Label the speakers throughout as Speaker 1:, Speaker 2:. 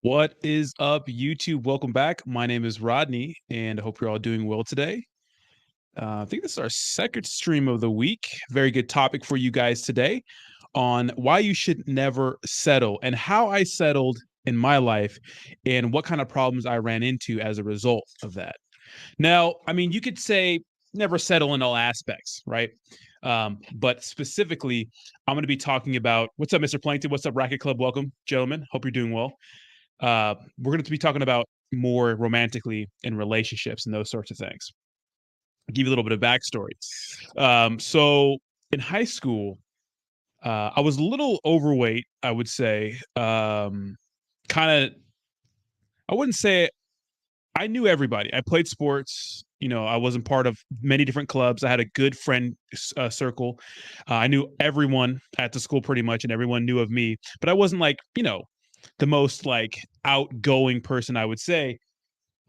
Speaker 1: What is up, YouTube? Welcome back. My name is Rodney, and I hope you're all doing well today. I think this is our second stream of the week. Very good topic for you guys today on why you should never settle and how I settled in my life and what kind of problems I ran into as a result of that. Now, I mean, you could say never settle in all aspects, right? But specifically, I'm going to be talking about what's up, Mr. Plankton? What's up, Racket Club? Welcome, gentlemen. Hope you're doing well. We're going to be talking about more romantically in relationships and those sorts of things. I'll give you a little bit of backstory. So in high school, I was a little overweight, I would say. Kind of, I wouldn't say I knew everybody. I played sports. I wasn't part of many different clubs. I had a good friend circle. I knew everyone at the school pretty much, and everyone knew of me. But I wasn't like, the most like outgoing person, I would say.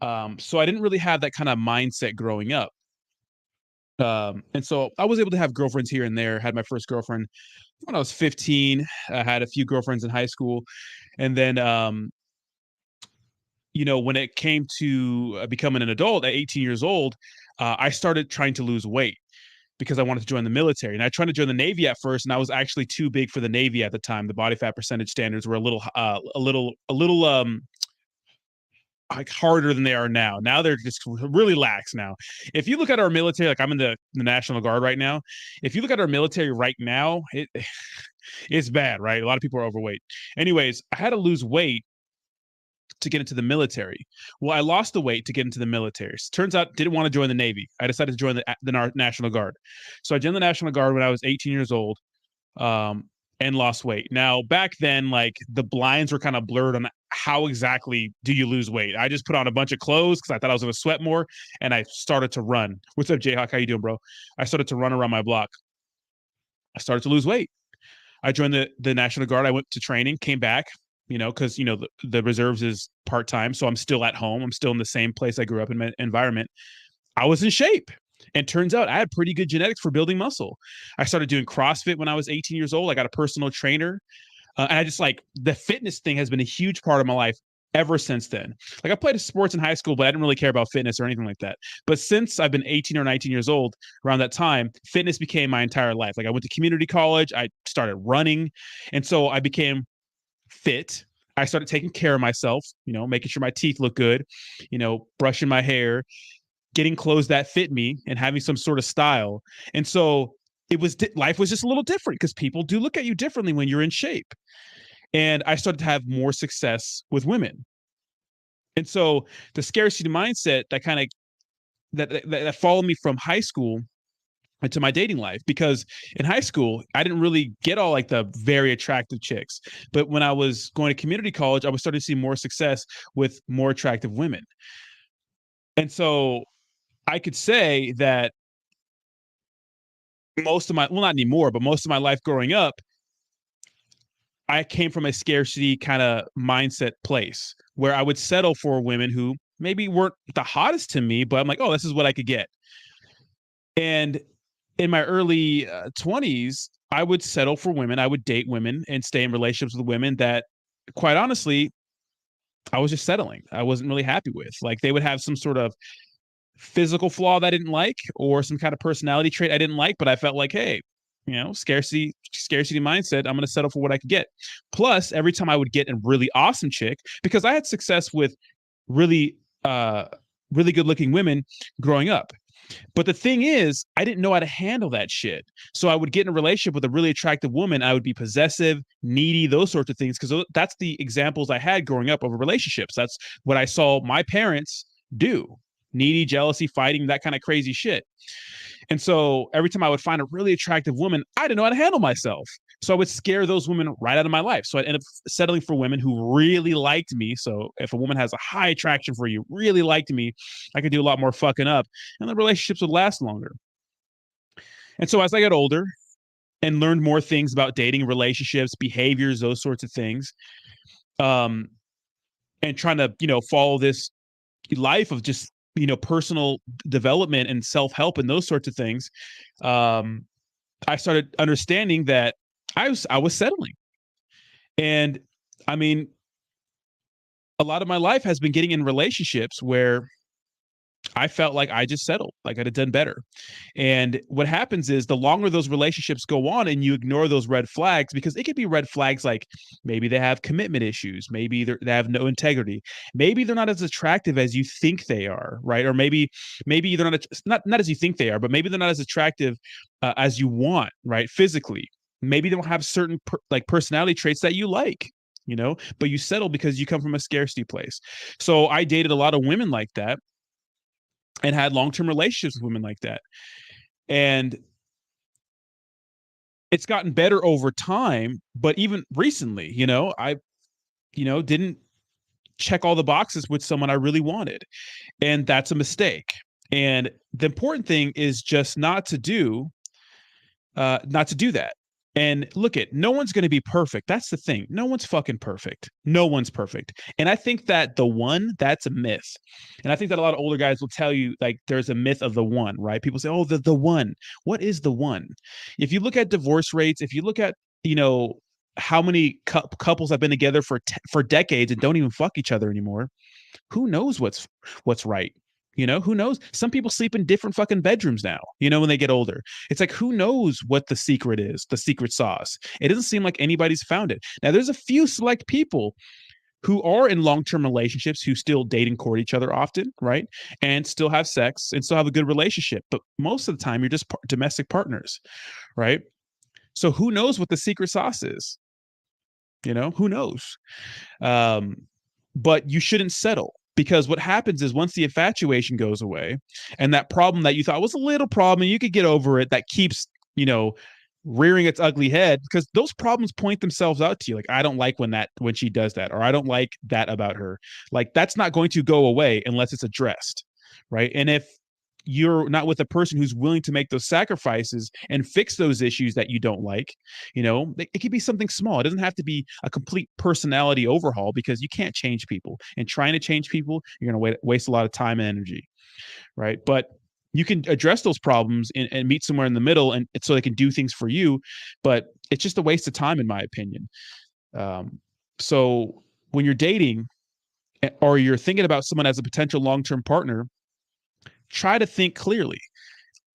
Speaker 1: So I didn't really have that kind of mindset growing up. And so I was able to have girlfriends here and there. Had my first girlfriend when I was 15. I had a few girlfriends in high school, and then when it came to becoming an adult at 18 years old, I started trying to lose weight because I wanted to join the military. And I tried to join the Navy at first, and I was actually too big for the Navy at the time. The body fat percentage standards were a little like harder than they are now. Now they're just really lax now. If you look at our military, like I'm in the National Guard right now. If you look at our military right now, it's bad, right? A lot of people are overweight. Anyways, I had to lose weight to get into the military. Well, I lost the weight to get into the military. Turns out didn't want to join the Navy. I decided to join the National Guard. So I joined the National Guard when I was 18 years old. And lost weight. Now, back then, like the blinds were kind of blurred on how exactly do you lose weight. I just put on a bunch of clothes because I thought I was going to sweat more, and I started to run. What's up, Jayhawk? How you doing, bro? I started to run around my block. I started to lose weight. I joined the National Guard. I went to training, came back, because the reserves is part time, so I'm still at home. I'm still in the same place I grew up in, my environment. I was in shape. And turns out I had pretty good genetics for building muscle. I started doing CrossFit when I was 18 years old. I got a personal trainer. And I just like the fitness thing has been a huge part of my life ever since then. Like I played sports in high school, but I didn't really care about fitness or anything like that. But since I've been 18 or 19 years old, around that time, fitness became my entire life. Like I went to community college, I started running. And so I became fit. I started taking care of myself, making sure my teeth look good, brushing my hair, getting clothes that fit me and having some sort of style. And so life was just a little different because people do look at you differently when you're in shape. And I started to have more success with women. And so the scarcity mindset that kind of that followed me from high school into my dating life, because in high school I didn't really get all like the very attractive chicks, but when I was going to community college I was starting to see more success with more attractive women. And so I could say that most of my, well, not anymore, but most of my life growing up, I came from a scarcity kind of mindset place where I would settle for women who maybe weren't the hottest to me, but I'm like, oh, this is what I could get. And in my early 20s, I would settle for women. I would date women and stay in relationships with women that, quite honestly, I was just settling. I wasn't really happy with. Like they would have some sort of physical flaw that I didn't like or some kind of personality trait I didn't like, but I felt like, hey, scarcity mindset, I'm going to settle for what I could get. Plus, every time I would get a really awesome chick, because I had success with really really good looking women growing up. But the thing is, I didn't know how to handle that shit. So I would get in a relationship with a really attractive woman. I would be possessive, needy, those sorts of things, because that's the examples I had growing up of relationships. That's what I saw my parents do: needy, jealousy, fighting, that kind of crazy shit. And so every time I would find a really attractive woman, I didn't know how to handle myself. So I would scare those women right out of my life. So I'd end up settling for women who really liked me. So if a woman has a high attraction for you, really liked me, I could do a lot more fucking up, and the relationships would last longer. And so as I got older and learned more things about dating, relationships, behaviors, those sorts of things, um, and trying to, follow this life of just, personal development and self-help and those sorts of things, um, I started understanding that I was settling. And I mean, a lot of my life has been getting in relationships where I felt like I just settled, like I'd have done better. And what happens is the longer those relationships go on and you ignore those red flags, because it could be red flags like maybe they have commitment issues, maybe they have no integrity, maybe they're not as attractive as you think they are, right? Or maybe they're not as you think they are, but maybe they're not as attractive as you want, right? Physically, maybe they don't have certain like personality traits that you like. But you settle because you come from a scarcity place. So I dated a lot of women like that and had long-term relationships with women like that. And it's gotten better over time, but even recently, I, didn't check all the boxes with someone I really wanted. And that's a mistake. And the important thing is just not to do that. And look, no one's going to be perfect. That's the thing. No one's fucking perfect. No one's perfect. And I think that that's a myth. And I think that a lot of older guys will tell you, like, there's a myth of the one, right? People say, oh, the one. What is the one? If you look at divorce rates, if you look at, how many couples have been together for decades and don't even fuck each other anymore, who knows what's right? Who knows? Some people sleep in different fucking bedrooms now, when they get older. It's like, who knows what the secret is, the secret sauce? It doesn't seem like anybody's found it. Now, there's a few select people who are in long-term relationships who still date and court each other often, right? And still have sex and still have a good relationship. But most of the time, you're just domestic partners, right? So who knows what the secret sauce is? Who knows? But you shouldn't settle. Because what happens is once the infatuation goes away and that problem that you thought was a little problem and you could get over it, that keeps, rearing its ugly head, because those problems point themselves out to you. Like, I don't like when she does that, or I don't like that about her. Like, that's not going to go away unless it's addressed. Right. And if you're not with a person who's willing to make those sacrifices and fix those issues that you don't like, it could be something small. It doesn't have to be a complete personality overhaul, because you can't change people, and trying to change people, you're going to waste a lot of time and energy. Right. But you can address those problems and meet somewhere in the middle, and so they can do things for you. But it's just a waste of time, in my opinion. So when you're dating or you're thinking about someone as a potential long-term partner, try to think clearly.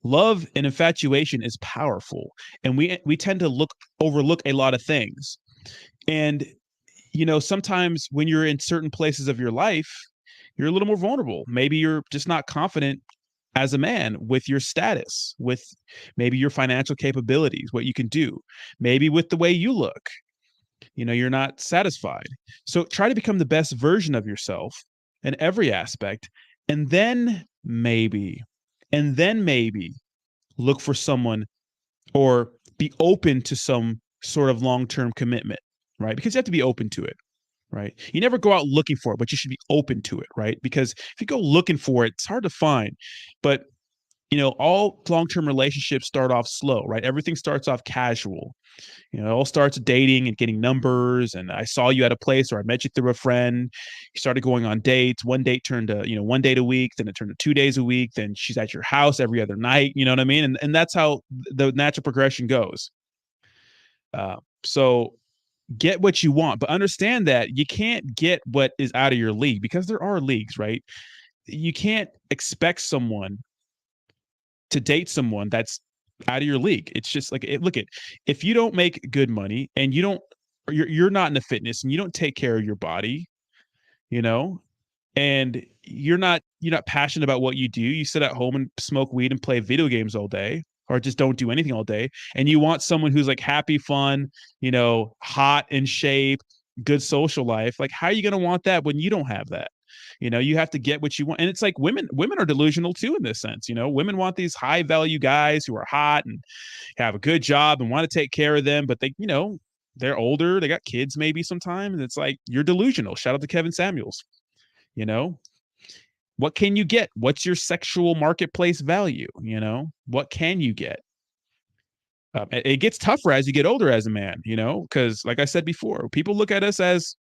Speaker 1: Love and infatuation is powerful, and we tend to overlook a lot of things. And sometimes when you're in certain places of your life, you're a little more vulnerable. Maybe you're just not confident as a man with your status, with maybe your financial capabilities, what you can do, maybe with the way you look. You're not satisfied. So try to become the best version of yourself in every aspect, and then maybe look for someone, or be open to some sort of long-term commitment, right? Because you have to be open to it, right? You never go out looking for it, but you should be open to it, right? Because if you go looking for it, it's hard to find. But all long-term relationships start off slow, right? Everything starts off casual. It all starts dating and getting numbers. And I saw you at a place, or I met you through a friend. You started going on dates. One date turned to, 1 date a week. Then it turned to 2 days a week. Then she's at your house every other night. You know what I mean? And that's how the natural progression goes. So get what you want, but understand that you can't get what is out of your league, because there are leagues, right? You can't expect someone to date someone that's out of your league. It's just like, if you don't make good money and you're not into fitness and you don't take care of your body, and you're not passionate about what you do, you sit at home and smoke weed and play video games all day, or just don't do anything all day, and you want someone who's like happy, fun, hot, in shape, good social life, like, how are you going to want that when you don't have that? You have to get what you want. And it's like women are delusional too, in this sense. Women want these high value guys who are hot and have a good job and want to take care of them, but they're older, they got kids maybe sometime, and it's like, you're delusional. Shout out to Kevin Samuels. What can you get? What's your sexual marketplace value? What can you get? It gets tougher as you get older as a man, because like I said before, people look at us as,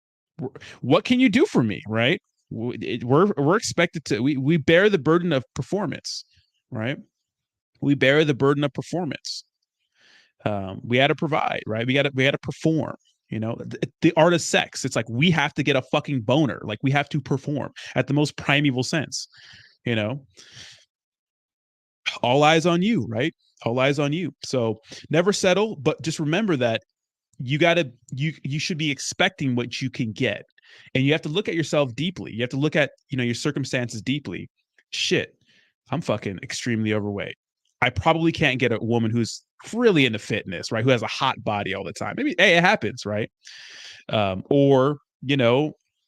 Speaker 1: what can you do for me, right? We're expected to, we bear the burden of performance, right? We bear the burden of performance. We had to provide, right? We had to perform. You know, the art of sex. It's like we have to get a fucking boner. Like we have to perform at the most primeval sense. You know, all eyes on you, right? All eyes on you. So never settle, but just remember that you should be expecting what you can get, and you have to look at yourself deeply. You have to look at your circumstances deeply. Shit, I'm fucking extremely overweight. I probably can't get a woman who's really into fitness, right? Who has a hot body all the time. Maybe, hey, it happens, right? Or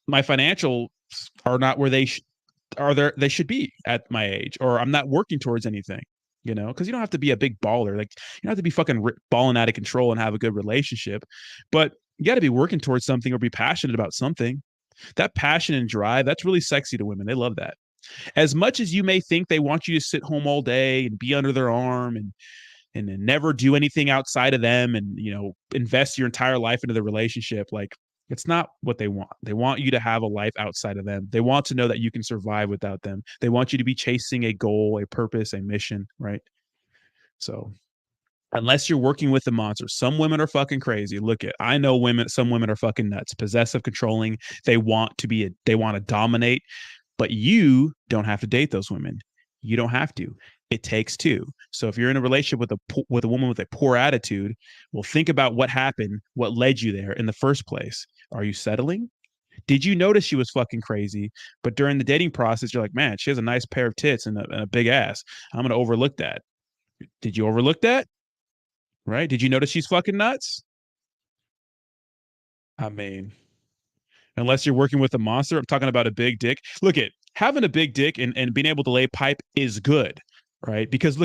Speaker 1: my financials are not where they should be at my age, or I'm not working towards anything. Because you don't have to be a big baller. Like, you don't have to be fucking balling out of control and have a good relationship, but you got to be working towards something or be passionate about something. That passion and drive, that's really sexy to women. They love that. As much as you may think they want you to sit home all day and be under their arm and never do anything outside of them, and invest your entire life into the relationship, like, it's not what they want. They want you to have a life outside of them. They want to know that you can survive without them. They want you to be chasing a goal, a purpose, a mission, right? So unless you're working with the monster, some women are fucking crazy. I know some women are fucking nuts, possessive, controlling. They want to dominate, but you don't have to date those women. You don't have to. It takes two. So if you're in a relationship with a woman with a poor attitude, well, think about what happened, what led you there in the first place. Are you settling? Did you notice she was fucking crazy? But during the dating process, you're like, man, she has a nice pair of tits and a big ass. I'm going to overlook that. Did you overlook that? Right? Did you notice she's fucking nuts? I mean, unless you're working with a monster, I'm talking about a big dick. Look at having a big dick and being able to lay pipe is good, right? Because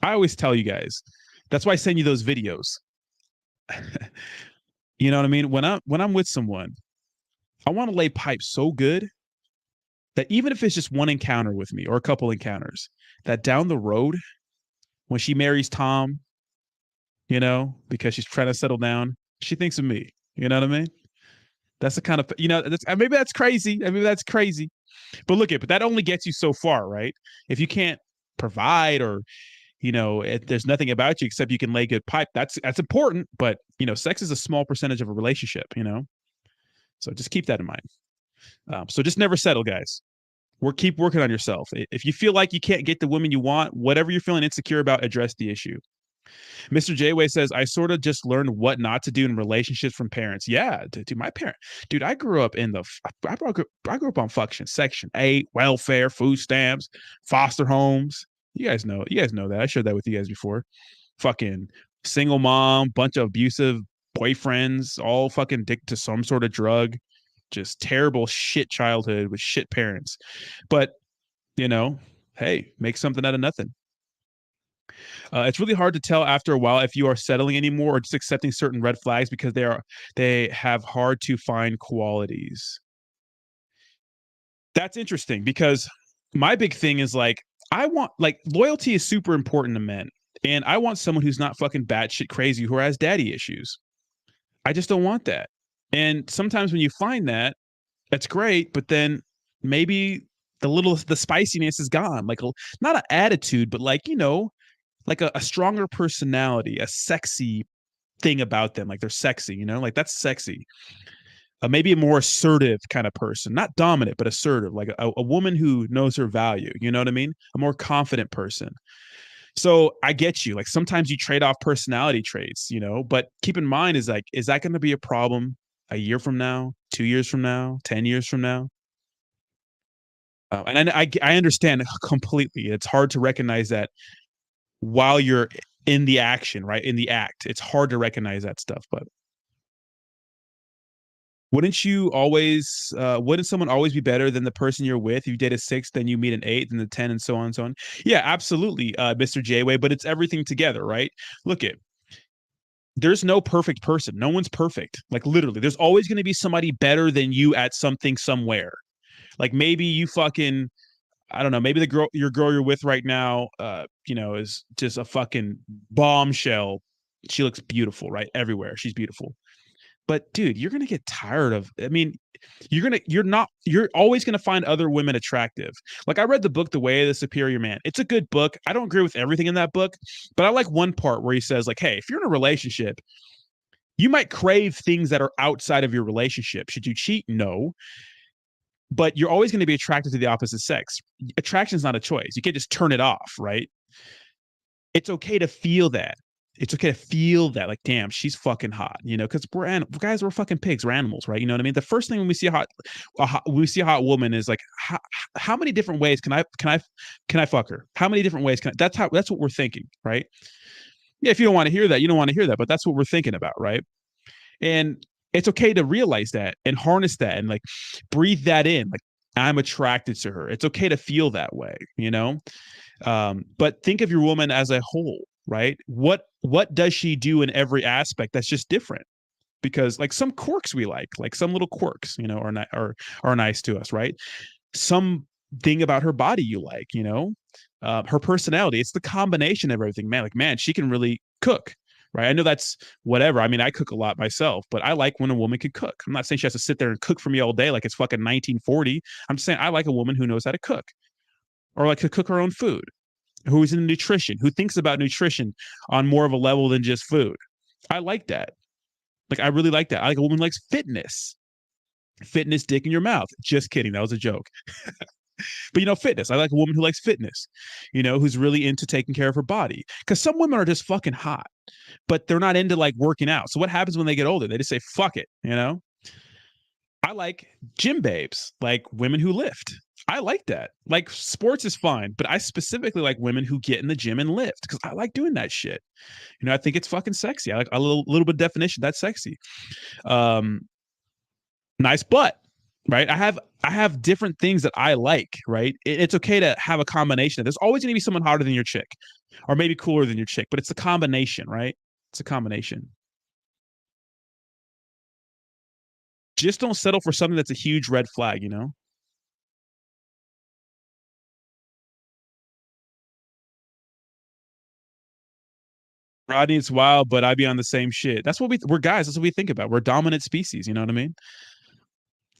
Speaker 1: I always tell you guys, that's why I send you those videos. You know what I mean? When I'm with someone, I want to lay pipe so good that even if it's just one encounter with me or a couple encounters, that down the road, when she marries Tom, because she's trying to settle down, she thinks of me. You know what I mean? That's the kind of, maybe that's crazy. Maybe that's crazy. But but that only gets you so far, right? If you can't provide, or there's nothing about you except you can lay good pipe, that's important. But sex is a small percentage of a relationship. So just keep that in mind. So just never settle, guys. Keep working on yourself. If you feel like you can't get the woman you want, whatever you're feeling insecure about, address the issue. Mr. Jayway says, I sort of just learned what not to do in relationships from parents. Yeah, dude, my parent, dude, I grew up I grew up on Section 8, welfare, food stamps, foster homes. You guys know that. I shared that with you guys before. Fucking single mom, bunch of abusive boyfriends, all fucking addicted to some sort of drug. Just terrible shit childhood with shit parents. But, hey, make something out of nothing. It's really hard to tell after a while if you are settling anymore or just accepting certain red flags because they have hard to find qualities. That's interesting, because my big thing is loyalty is super important to men. And I want someone who's not fucking batshit crazy, who has daddy issues. I just don't want that. And sometimes when you find that, that's great, but then maybe the spiciness is gone. Like, not an attitude, but like a stronger personality, a sexy thing about them. Like, they're sexy, like that's sexy. Maybe a more assertive kind of person, not dominant, but assertive, like a woman who knows her value. You know what I mean? A more confident person. So I get you. Like, sometimes you trade off personality traits, but keep in mind, is that going to be a problem a year from now, 2 years from now, 10 years from now? And I understand completely. It's hard to recognize that while you're in the action, right? In the act, it's hard to recognize that stuff. But wouldn't someone always be better than the person you're with? If you date a 6, then you meet an 8, then the 10, and so on and so on. Yeah, absolutely, Mr. Jayway, but it's everything together, right? There's no perfect person. No one's perfect. Like, literally, there's always going to be somebody better than you at something somewhere. Like, maybe you fucking, I don't know, maybe your girl you're with right now, is just a fucking bombshell. She looks beautiful, right? Everywhere. She's beautiful. But dude, you're going to get tired of, you're always going to find other women attractive. Like, I read the book, The Way of the Superior Man. It's a good book. I don't agree with everything in that book, but I like one part where he says, like, hey, if you're in a relationship, You might crave things that are outside of your relationship. Should you cheat? No. But you're always going to be attracted to the opposite sex. Attraction is not a choice. You can't just turn it off, right? It's okay to feel that. It's okay to feel that, like, damn, she's fucking hot, you know, because guys, we're fucking pigs, we're animals, right? You know what I mean? The first thing when we see a hot woman is like, how many different ways can I fuck her? How many different ways can I? That's what we're thinking, right? Yeah, if you don't want to hear that, you don't want to hear that, but that's what we're thinking about, right? And it's okay to realize that and harness that and like breathe that in. Like, I'm attracted to her. It's okay to feel that way, you know? But think of your woman as a whole, right? What does she do in every aspect that's just different? Because like some quirks we like some little quirks, you know, are nice to us, right? Some thing about her body you like, you know, her personality. It's the combination of everything, man. Like, man, she can really cook, right? I know that's whatever. I mean, I cook a lot myself, but I like when a woman can cook. I'm not saying she has to sit there and cook for me all day like it's fucking 1940. I'm just saying I like a woman who knows how to cook or like to cook her own food, who's in nutrition, who thinks about nutrition on more of a level than just food. I like that. Like, I really like that. I like a woman who likes fitness. Fitness, dick in your mouth. Just kidding. That was a joke. But, you know, fitness. I like a woman who likes fitness, you know, who's really into taking care of her body. Because some women are just fucking hot, but they're not into like working out. So what happens when they get older? They just say, fuck it, you know? I like gym babes, like women who lift. I like that. Like, sports is fine, but I specifically like women who get in the gym and lift because I like doing that shit. You know, I think it's fucking sexy. I like a little bit of definition. That's sexy. Um, nice butt, right? I have different things that I like, right? It's okay to have a combination. There's always going to be someone hotter than your chick, or maybe cooler than your chick, but it's a combination, right? It's a combination. Just don't settle for something that's a huge red flag, you know? Rodney, it's wild, but I be on the same shit. That's what we're guys. That's what we think about. We're dominant species. You know what I mean?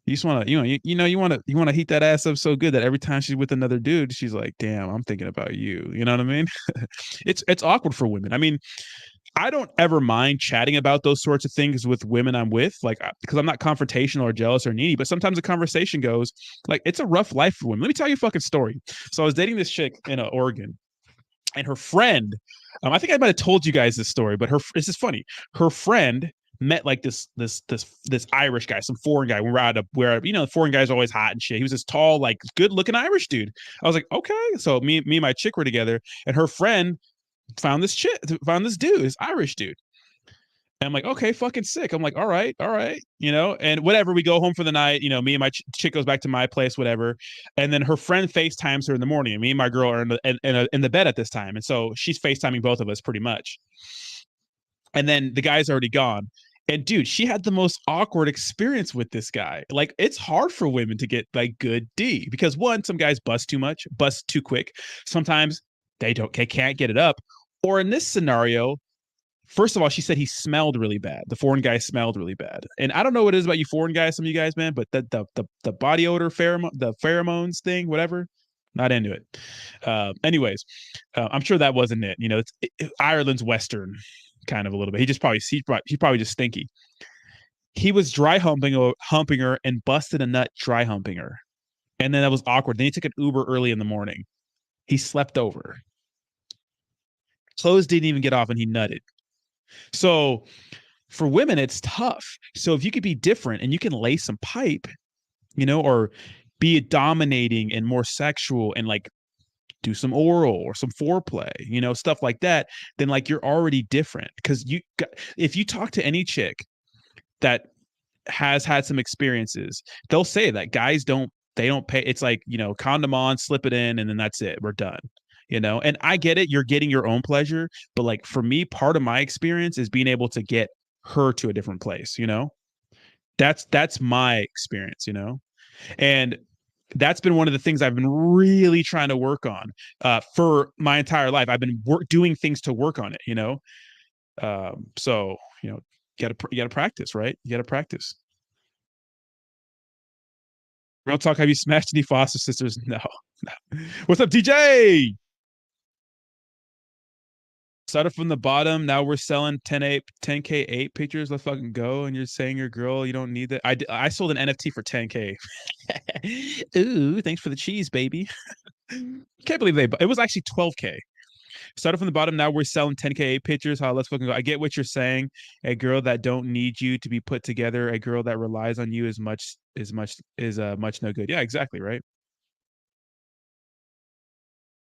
Speaker 1: You just want to, you want to heat that ass up so good that every time she's with another dude, she's like, "Damn, I'm thinking about you." You know what I mean? It's awkward for women. I mean, I don't ever mind chatting about those sorts of things with women I'm with, like, because I'm not confrontational or jealous or needy. But sometimes the conversation goes like, it's a rough life for women. Let me tell you a fucking story. So I was dating this chick in Oregon, and her friend, I think I might have told you guys this story, but this is funny. Her friend met like this Irish guy, some foreign guy. We were out of where, you know, foreign guys are always hot and shit. He was this tall, like good looking Irish dude. I was like, okay. So me and my chick were together, and her friend found this dude, this Irish dude. And I'm like, okay, fucking sick. I'm like, all right, you know, and whatever. We go home for the night. You know, me and my chick goes back to my place, whatever. And then her friend FaceTimes her in the morning, and me and my girl are in the bed at this time, and so she's FaceTiming both of us pretty much. And then the guy's already gone. And dude, she had the most awkward experience with this guy. Like, it's hard for women to get like good D because one, some guys bust too much, bust too quick. Sometimes they can't get it up. Or in this scenario, first of all, she said he smelled really bad. The foreign guy smelled really bad. And I don't know what it is about you foreign guys, some of you guys, man, but the body odor the pheromones thing, whatever, not into it. Anyways, I'm sure that wasn't it. You know, Ireland's Western kind of a little bit. He's probably just stinky. He was humping her and busted a nut dry humping her. And then that was awkward. Then he took an Uber early in the morning. He slept over. Clothes didn't even get off and he nutted. So for women, it's tough. So if you could be different and you can lay some pipe, you know, or be dominating and more sexual and like do some oral or some foreplay, you know, stuff like that, then like you're already different. Because if you talk to any chick that has had some experiences, they'll say that guys they don't pay. It's like, you know, condom on, slip it in, and then that's it. We're done. You know, and I get it. You're getting your own pleasure, but like for me, part of my experience is being able to get her to a different place. You know, that's my experience. You know, and that's been one of the things I've been really trying to work on for my entire life. I've been doing things to work on it. You know, so you know, you gotta practice, right? You gotta practice. Real talk. Have you smashed any foster sisters? No. No. What's up, DJ? Started from the bottom. Now we're selling 10K 8 pictures. Let's fucking go. And you're saying your girl, you don't need that. I sold an NFT for 10K. Ooh, thanks for the cheese, baby. Can't believe it was actually 12K. Started from the bottom. Now we're selling 10K 8 pictures. How let's fucking go. I get what you're saying. A girl that don't need you to be put together. A girl that relies on you much no good. Yeah, exactly, right?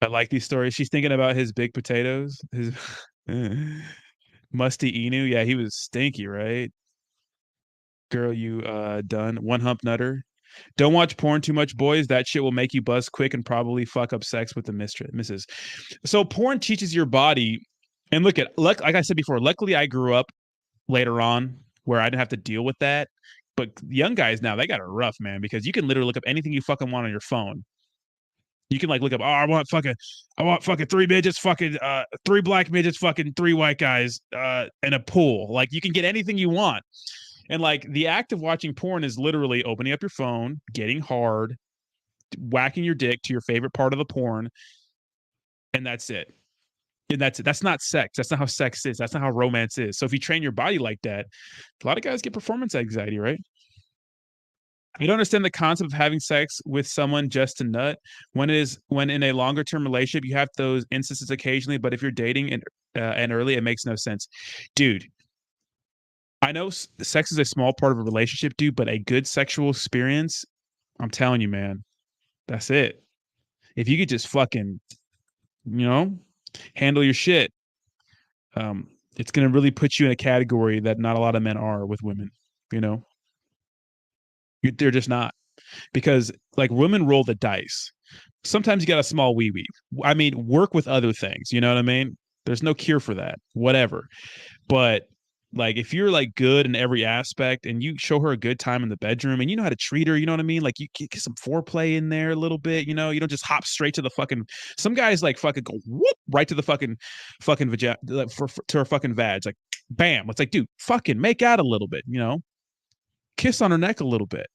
Speaker 1: I like these stories. She's thinking about his big potatoes. His Musty Inu. Yeah, he was stinky, right? Girl, you done. One hump nutter. Don't watch porn too much, boys. That shit will make you buzz quick and probably fuck up sex with the missus. So porn teaches your body. And like I said before, luckily I grew up later on where I didn't have to deal with that. But young guys now, they got it rough, man, because you can literally look up anything you fucking want on your phone. You can like look up, oh, I want fucking three midgets, fucking three black midgets, fucking three white guys, in a pool. Like you can get anything you want. And like the act of watching porn is literally opening up your phone, getting hard, whacking your dick to your favorite part of the porn, and that's it. And that's it. That's not sex. That's not how sex is. That's not how romance is. So if you train your body like that, a lot of guys get performance anxiety, right? I don't understand the concept of having sex with someone just to nut. When in a longer term relationship, you have those instances occasionally, but if you're dating and early, it makes no sense, dude. I know sex is a small part of a relationship, dude, but a good sexual experience, I'm telling you, man, that's it. If you could just fucking, you know, handle your shit, it's gonna really put you in a category that not a lot of men are with women. You know, they're just not, because like women roll the dice. Sometimes you got a small wee wee. I mean, work with other things. You know what I mean? There's no cure for that. Whatever. But like if you're like good in every aspect and you show her a good time in the bedroom and you know how to treat her, you know what I mean? Like you get some foreplay in there a little bit, you know, you don't just hop straight to the fucking, some guys like fucking go whoop right to the fucking vagina, to her fucking vag. Like bam. It's like, dude, fucking make out a little bit, you know, kiss on her neck a little bit,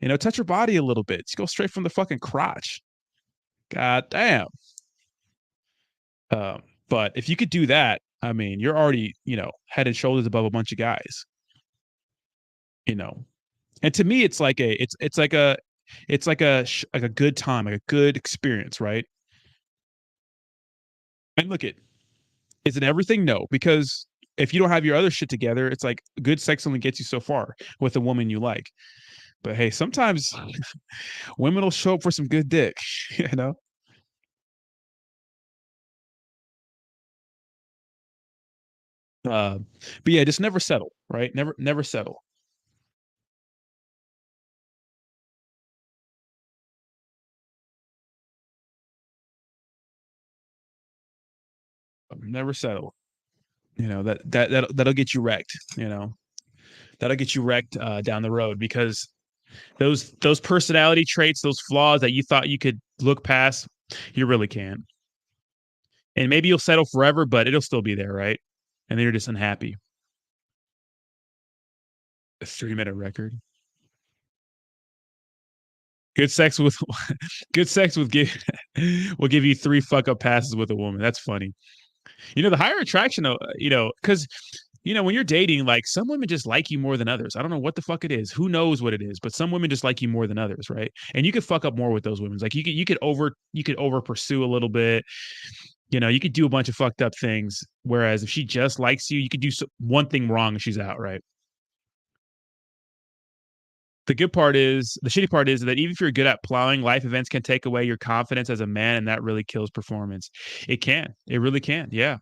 Speaker 1: you know, touch her body a little bit. Just go straight from the fucking crotch. God damn. But if you could do that, I mean, you're already, you know, head and shoulders above a bunch of guys, you know. And to me, it's like like a good time, like a good experience, right? And look, is it everything? No, because if you don't have your other shit together, it's like good sex only gets you so far with a woman you like. But hey, sometimes women will show up for some good dick, you know. But yeah, just never settle, right? Never settle. Never settle. You know that'll get you wrecked. You know that'll get you wrecked down the road, because those personality traits, those flaws that you thought you could look past, you really can't. And maybe you'll settle forever, but it'll still be there, right? And then you're just unhappy. A 3-minute record. Good sex with good sex with give will give you 3 fuck up passes with a woman. That's funny. You know, the higher attraction, you know, because you know, when you're dating, like some women just like you more than others. I don't know what the fuck it is. Who knows what it is? But some women just like you more than others, right? And you could fuck up more with those women. Like you could over pursue a little bit. You know, you could do a bunch of fucked up things. Whereas if she just likes you, you could do one thing wrong and she's out, right? The shitty part is that even if you're good at plowing, life events can take away your confidence as a man, and that really kills performance. It can. It really can. Yeah.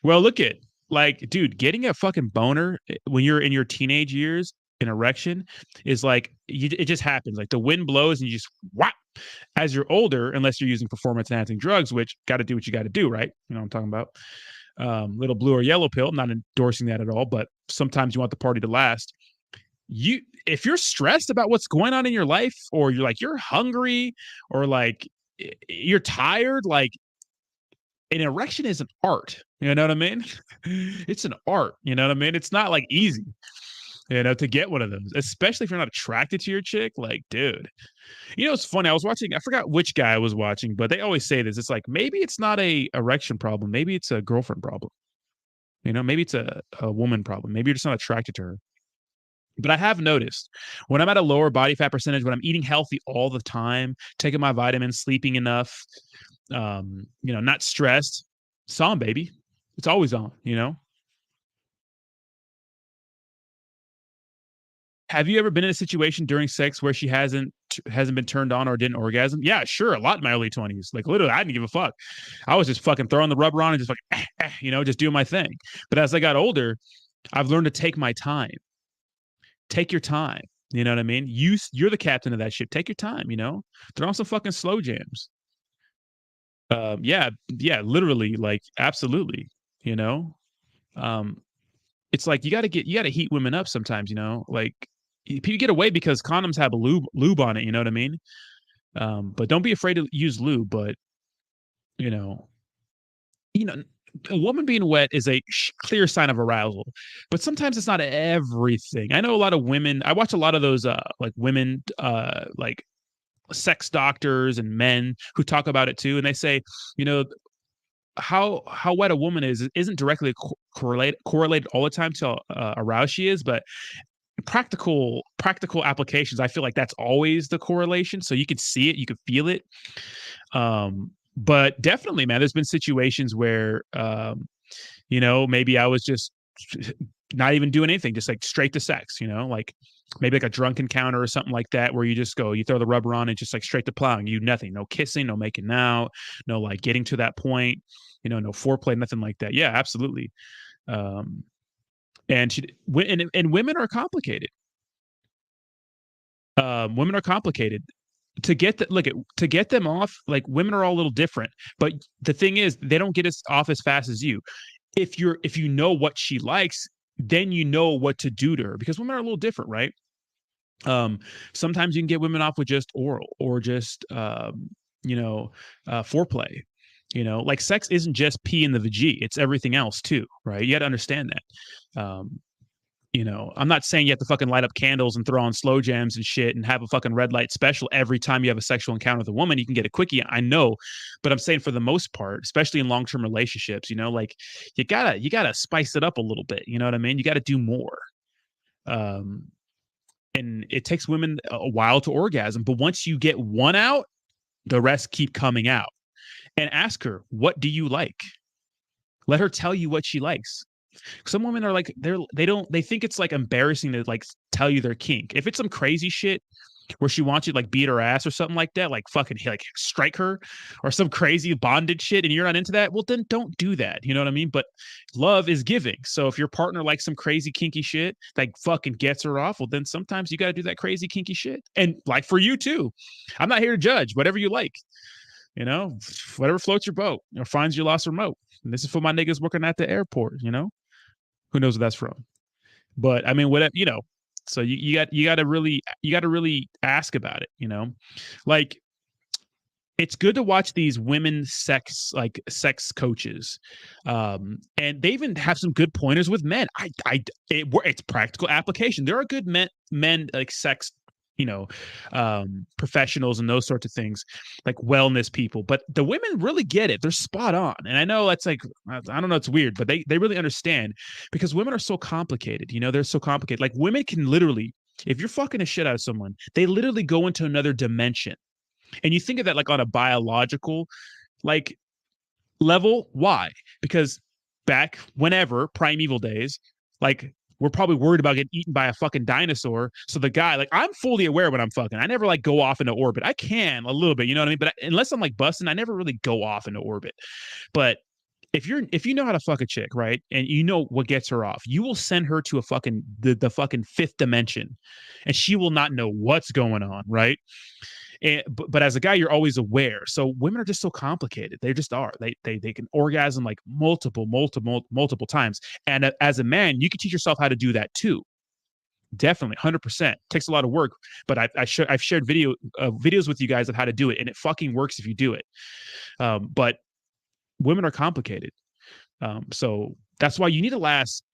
Speaker 1: Well, look at like, dude, getting a fucking boner when you're in your teenage years, an erection, is like it just happens. Like the wind blows and you just whap. As you're older, unless you're using performance enhancing drugs, which got to do what you got to do, right? You know what I'm talking about. Little blue or yellow pill. I'm not endorsing that at all, but sometimes you want the party to last. If you're stressed about what's going on in your life, or you're hungry, or like you're tired, like an erection is an art. You know what I mean? It's an art. You know what I mean? It's not like easy. to get one of those, especially if you're not attracted to your chick. Like, dude, it's funny. I was watching, I forgot which guy I was watching, but they always say this. It's like, maybe it's not a erection problem. Maybe it's a girlfriend problem. Maybe it's a woman problem. Maybe you're just not attracted to her. But I have noticed when I'm at a lower body fat percentage, when I'm eating healthy all the time, taking my vitamins, sleeping enough, not stressed, it's on, baby. It's always on. Have you ever been in a situation during sex where she hasn't been turned on or didn't orgasm? Yeah, sure. A lot in my early 20s. Like, literally, I didn't give a fuck. I was just fucking throwing the rubber on and just like, just doing my thing. But as I got older, I've learned to take my time. Take your time. You know what I mean? You're the captain of that ship. Take your time. Throw on some fucking slow jams. Yeah, literally, like, absolutely. You know, um, it's like you got to heat women up sometimes. Like, people get away because condoms have a lube on it. You know what I mean? But don't be afraid to use lube. But you know, you know, a woman being wet is a clear sign of arousal, but sometimes it's not everything. I know a lot of women. I watch a lot of those like women like sex doctors and men who talk about it too, and they say, you know, how wet a woman isn't directly correlated all the time to aroused she is, but practical applications, I feel like that's always the correlation. So you could see it, you could feel it. But definitely, man, there's been situations where maybe I was just not even doing anything, just like straight to sex, like maybe like a drunk encounter or something like that, where you just go, you throw the rubber on and just like straight to plowing. You nothing, no kissing, no making out, no like getting to that point, no foreplay, nothing like that. Yeah, absolutely. And women are complicated. Women are complicated. To get them off, like, women are all a little different. But the thing is, they don't get us off as fast as you. If you know what she likes, then you know what to do to her, because women are a little different, right? Sometimes you can get women off with just oral or just foreplay. Like, sex isn't just pee in the vg, it's everything else too, right? You got to understand that. I'm not saying you have to fucking light up candles and throw on slow jams and shit and have a fucking red light special every time you have a sexual encounter with a woman. You can get a quickie, I know, but I'm saying for the most part, especially in long-term relationships, like, you gotta spice it up a little bit. You know what I mean? You got to do more. And it takes women a while to orgasm, but once you get one out, the rest keep coming out. And ask her, what do you like? Let her tell you what she likes. Some women are like, they think it's like embarrassing to like tell you their kink. If it's some crazy shit where she wants you to like beat her ass or something like that, like fucking like strike her or some crazy bondage shit, and you're not into that, well, then don't do that. You know what I mean? But love is giving. So if your partner likes some crazy kinky shit that fucking gets her off, well, then sometimes you got to do that crazy kinky shit. And like, for you too, I'm not here to judge. Whatever you like, whatever floats your boat, finds your lost remote. And this is for my niggas working at the airport. Who knows what that's from? But I mean, whatever, so you got to really ask about it. Like, it's good to watch these women sex coaches, and they even have some good pointers with men. It's practical application. There are good men like sex professionals and those sorts of things, like wellness people, but the women really get it. They're spot on. And I know that's like, I don't know, it's weird, but they really understand, because women are so complicated. They're so complicated. Like, women can literally, if you're fucking a shit out of someone, they literally go into another dimension. And you think of that like on a biological like level. Why? Because back whenever primeval days, like, we're probably worried about getting eaten by a fucking dinosaur. So the guy, like, I'm fully aware when I'm fucking. I never like go off into orbit. I can a little bit, you know what I mean? But unless I'm like busting, I never really go off into orbit. But if you know how to fuck a chick, right, and you know what gets her off, you will send her to a fucking the fucking fifth dimension, and she will not know what's going on, right? But as a guy, you're always aware. So women are just so complicated. They just are. They can orgasm like multiple times. And as a man, you can teach yourself how to do that too. Definitely, 100%. Takes a lot of work, but I've shared videos with you guys of how to do it, and it fucking works if you do it. But women are complicated. So that's why you need to last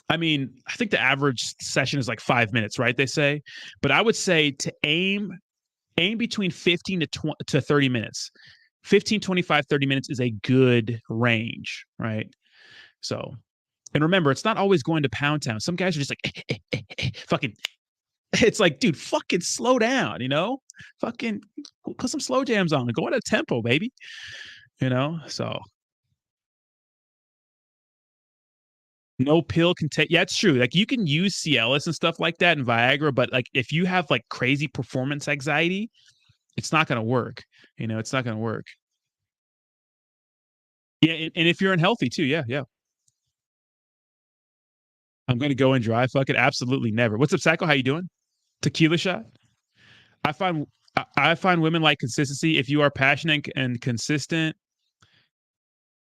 Speaker 1: I mean, I think the average session is like 5 minutes, right? They say, but I would say to aim between 15 to 30 minutes. 15, 25, 30 minutes is a good range, right? So, and remember, it's not always going to Pound Town. Some guys are just like, fucking, it's like, dude, fucking slow down, you know? Fucking put some slow jams on and go at a tempo, baby. You know? So, no pill can take, yeah, it's true. Like, you can use Cialis and stuff like that and Viagra, but like, if you have like crazy performance anxiety, it's not going to work. You know, it's not going to work. Yeah, and if you're unhealthy too, yeah, yeah. I'm gonna go and drive. Fuck it, absolutely never. What's up, Psycho? How you doing? Tequila shot. I find I find women like consistency. If you are passionate and consistent,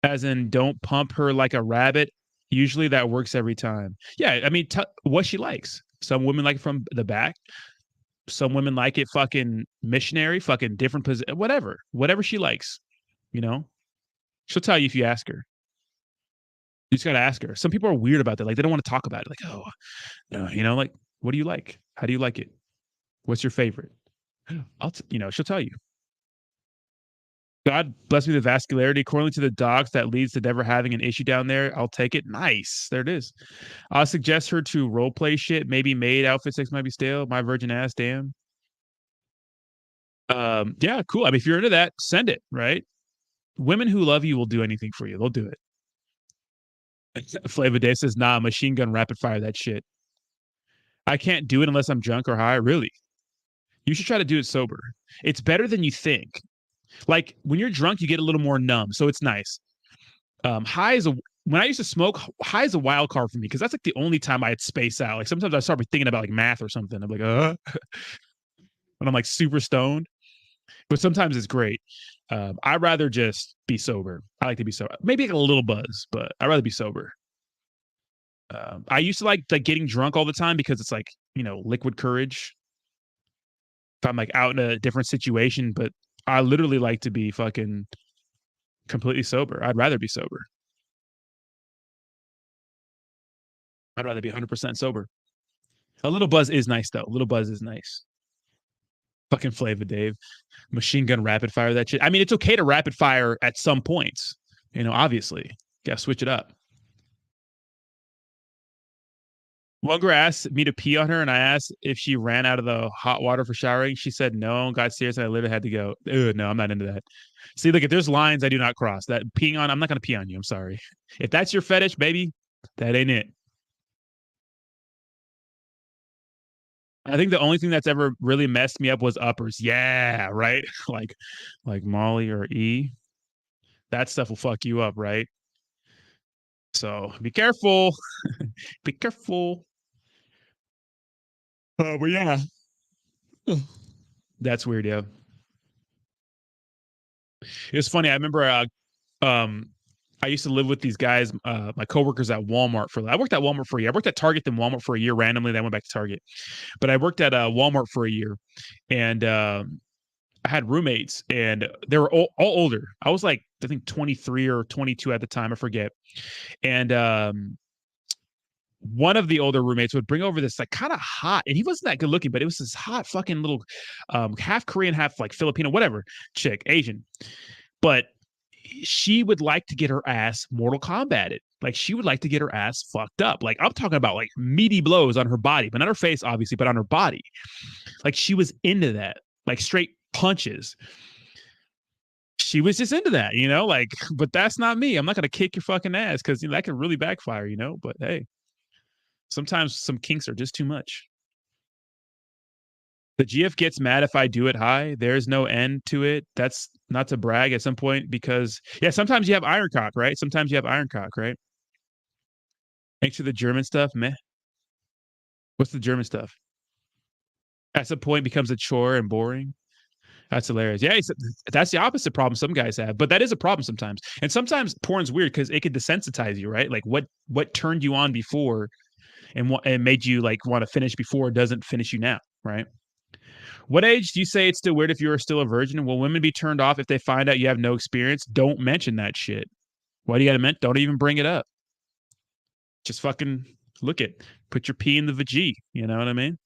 Speaker 1: as in don't pump her like a rabbit, usually that works every time. Yeah, I mean, what she likes. Some women like it from the back. Some women like it fucking missionary, fucking different position, whatever she likes. You know, she'll tell you if you ask her. You just gotta ask her. Some people are weird about that. Like they don't want to talk about it. Like, oh, no, you know, like what do you like? How do you like it? What's your favorite? You know, she'll tell you. God bless me the vascularity. According to the docs, that leads to never having an issue down there. I'll take it. Nice. There it is. I'll suggest her to role play shit. Maybe maid outfit sex might be stale. My virgin ass, damn. Yeah, cool. I mean, if you're into that, send it, right? Women who love you will do anything for you. They'll do it. Flavor Day says, nah, machine gun rapid fire that shit. I can't do it unless I'm drunk or high. Really? You should try to do it sober. It's better than you think. Like when you're drunk, you get a little more numb, so it's nice. High is a when I used to smoke, high is a wild card for me because that's like the only time I'd space out. Like sometimes I start thinking about like math or something. I'm like, when I'm like super stoned. But sometimes it's great. I'd rather just be sober. I like to be sober. Maybe like a little buzz, but I'd rather be sober. I used to like getting drunk all the time because it's like, you know, liquid courage. If I'm like out in a different situation, but I literally like to be fucking completely sober. I'd rather be sober. I'd rather be 100% sober. A little buzz is nice though. A little buzz is nice. Fucking Flavor Dave. Machine gun rapid fire that shit. I mean, it's okay to rapid fire at some points. You know, obviously. Gotta switch it up. One girl asked me to pee on her, and I asked if she ran out of the hot water for showering. She said no, got serious, and I literally had to go. Ugh, no, I'm not into that. See, look, if there's lines I do not cross. That peeing on, I'm not gonna pee on you. I'm sorry. If that's your fetish, baby, that ain't it. I think the only thing that's ever really messed me up was uppers. Yeah, right. like Molly or E. That stuff will fuck you up, right? So be careful. Be careful. But yeah, that's weird. Yeah, it's funny. I remember. Um, I used to live with these guys, my coworkers at Walmart for. I worked at Walmart for a year. I worked at Target then Walmart for a year randomly. Then I went back to Target, but I worked at Walmart for a year, and I had roommates, and they were all older. I was like, I think 23 or 22 at the time. I forget. And one of the older roommates would bring over this like kind of hot, and he wasn't that good looking, but it was this hot fucking little half Korean, half like Filipino, whatever chick, Asian. But she would like to get her ass Mortal Kombated. Like she would like to get her ass fucked up. Like I'm talking about like meaty blows on her body, but not her face, obviously, but on her body. Like she was into that, like straight punches. She was just into that, you know, like, but that's not me. I'm not gonna kick your fucking ass because you know, that can really backfire, you know. But hey, sometimes some kinks are just too much. The GF gets mad if I do it high. There's no end to it. That's not to brag at some point because yeah, sometimes you have iron cock, right? Sometimes you have iron cock, right? Thanks to the German stuff, meh. What's the German stuff? At some point becomes a chore and boring. That's hilarious. Yeah, that's the opposite problem some guys have, but that is a problem sometimes. And sometimes porn's weird because it could desensitize you, right? Like what turned you on before and what and made you like want to finish before doesn't finish you now, right? What age do you say it's still weird if you're still a virgin? Will women be turned off if they find out you have no experience? Don't mention that shit. Why do you gotta mention? Don't even bring it up. Just fucking Look it. Put your P in the vg. You know what I mean?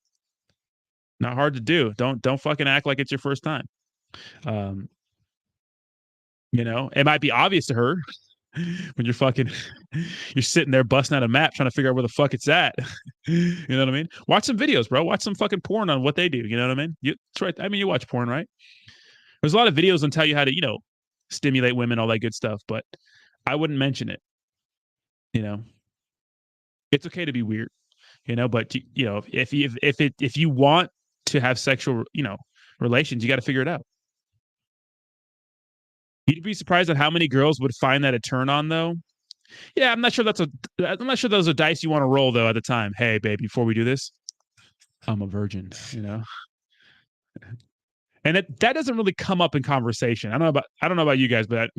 Speaker 1: Not hard to do. Don't fucking act like it's your first time. Um, it might be obvious to her when you're sitting there busting out a map trying to figure out where the fuck it's at. You know what I mean? Watch some videos, bro. Watch some fucking porn on what they do. You know what I mean? That's right. I mean, you watch porn, right? There's a lot of videos on tell you how to, stimulate women, all that good stuff, but I wouldn't mention it. You know, it's okay to be weird, but if you want to have sexual, relations, you got to figure it out. You'd be surprised at how many girls would find that a turn on, though. Yeah, I'm not sure those are dice you want to roll though at the time. Hey, babe, before we do this, I'm a virgin, And that doesn't really come up in conversation. I don't know about you guys, but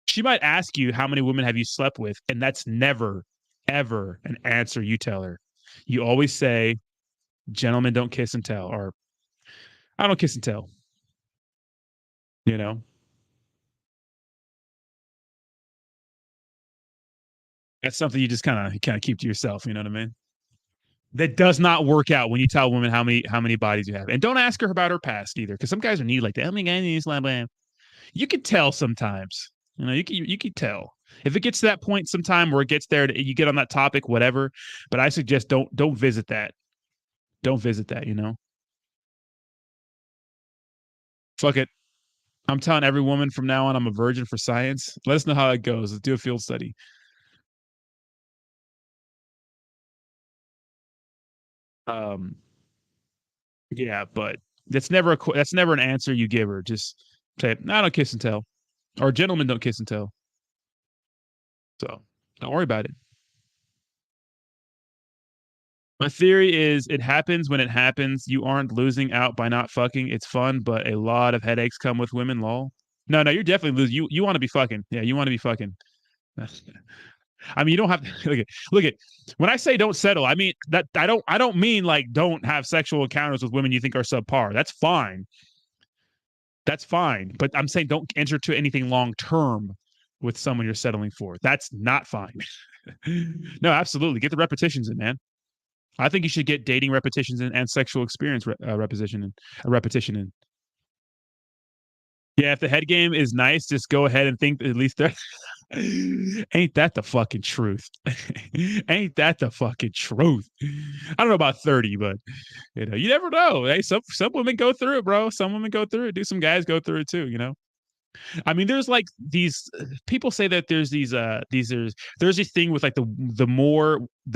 Speaker 1: she might ask you how many women have you slept with, and that's never ever an answer you tell her. You always say, "Gentlemen don't kiss and tell," or "I don't kiss and tell." You know, that's something you just kind of keep to yourself. You know what I mean? That does not work out when you tell women how many bodies you have, and don't ask her about her past either, because some guys are neat like that. How many guys you can tell sometimes. You can tell if it gets to that point sometime where it gets there. You get on that topic, whatever. But I suggest don't visit that. Don't visit that. Fuck it. I'm telling every woman from now on I'm a virgin for science. Let us know how it goes. Let's do a field study. Um, yeah, but that's never an answer you give her. Just say, "No, I don't kiss and tell," or "Gentlemen don't kiss and tell." So don't worry about it. My theory is it happens when it happens. You aren't losing out by not fucking. It's fun, but a lot of headaches come with women. Lol. No, you're definitely losing. You want to be fucking. Yeah, you want to be fucking. I mean, you don't have to look at when I say don't settle, I mean that I don't mean like don't have sexual encounters with women you think are subpar. That's fine. That's fine. But I'm saying don't enter to anything long term with someone you're settling for. That's not fine. No, absolutely. Get the repetitions in, man. I think you should get dating repetitions and sexual experience repetition in. Yeah, if the head game is nice, just go ahead and think at least there. Ain't that the fucking truth? Ain't that the fucking truth? I don't know about 30, but you never know. Hey, some women go through it, bro. Some women go through it. Do some guys go through it too? I mean, there's like these people say that there's this thing with like the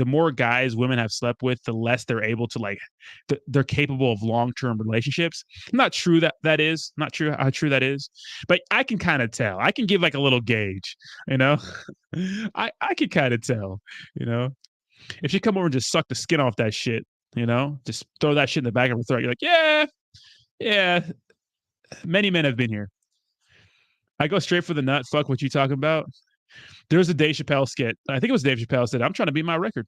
Speaker 1: more guys women have slept with, the less they're able to they're capable of long-term relationships. Not true that is not true how true that is, but I can kind of tell. I can give like a little gauge, you know. I can kind of tell, you know, if you come over and just suck the skin off that shit, just throw that shit in the back of her throat. You're like, yeah, yeah. Many men have been here. I go straight for the nut. Fuck what you talking about. There's a Dave Chappelle skit. I think it was Dave Chappelle said, "I'm trying to beat my record."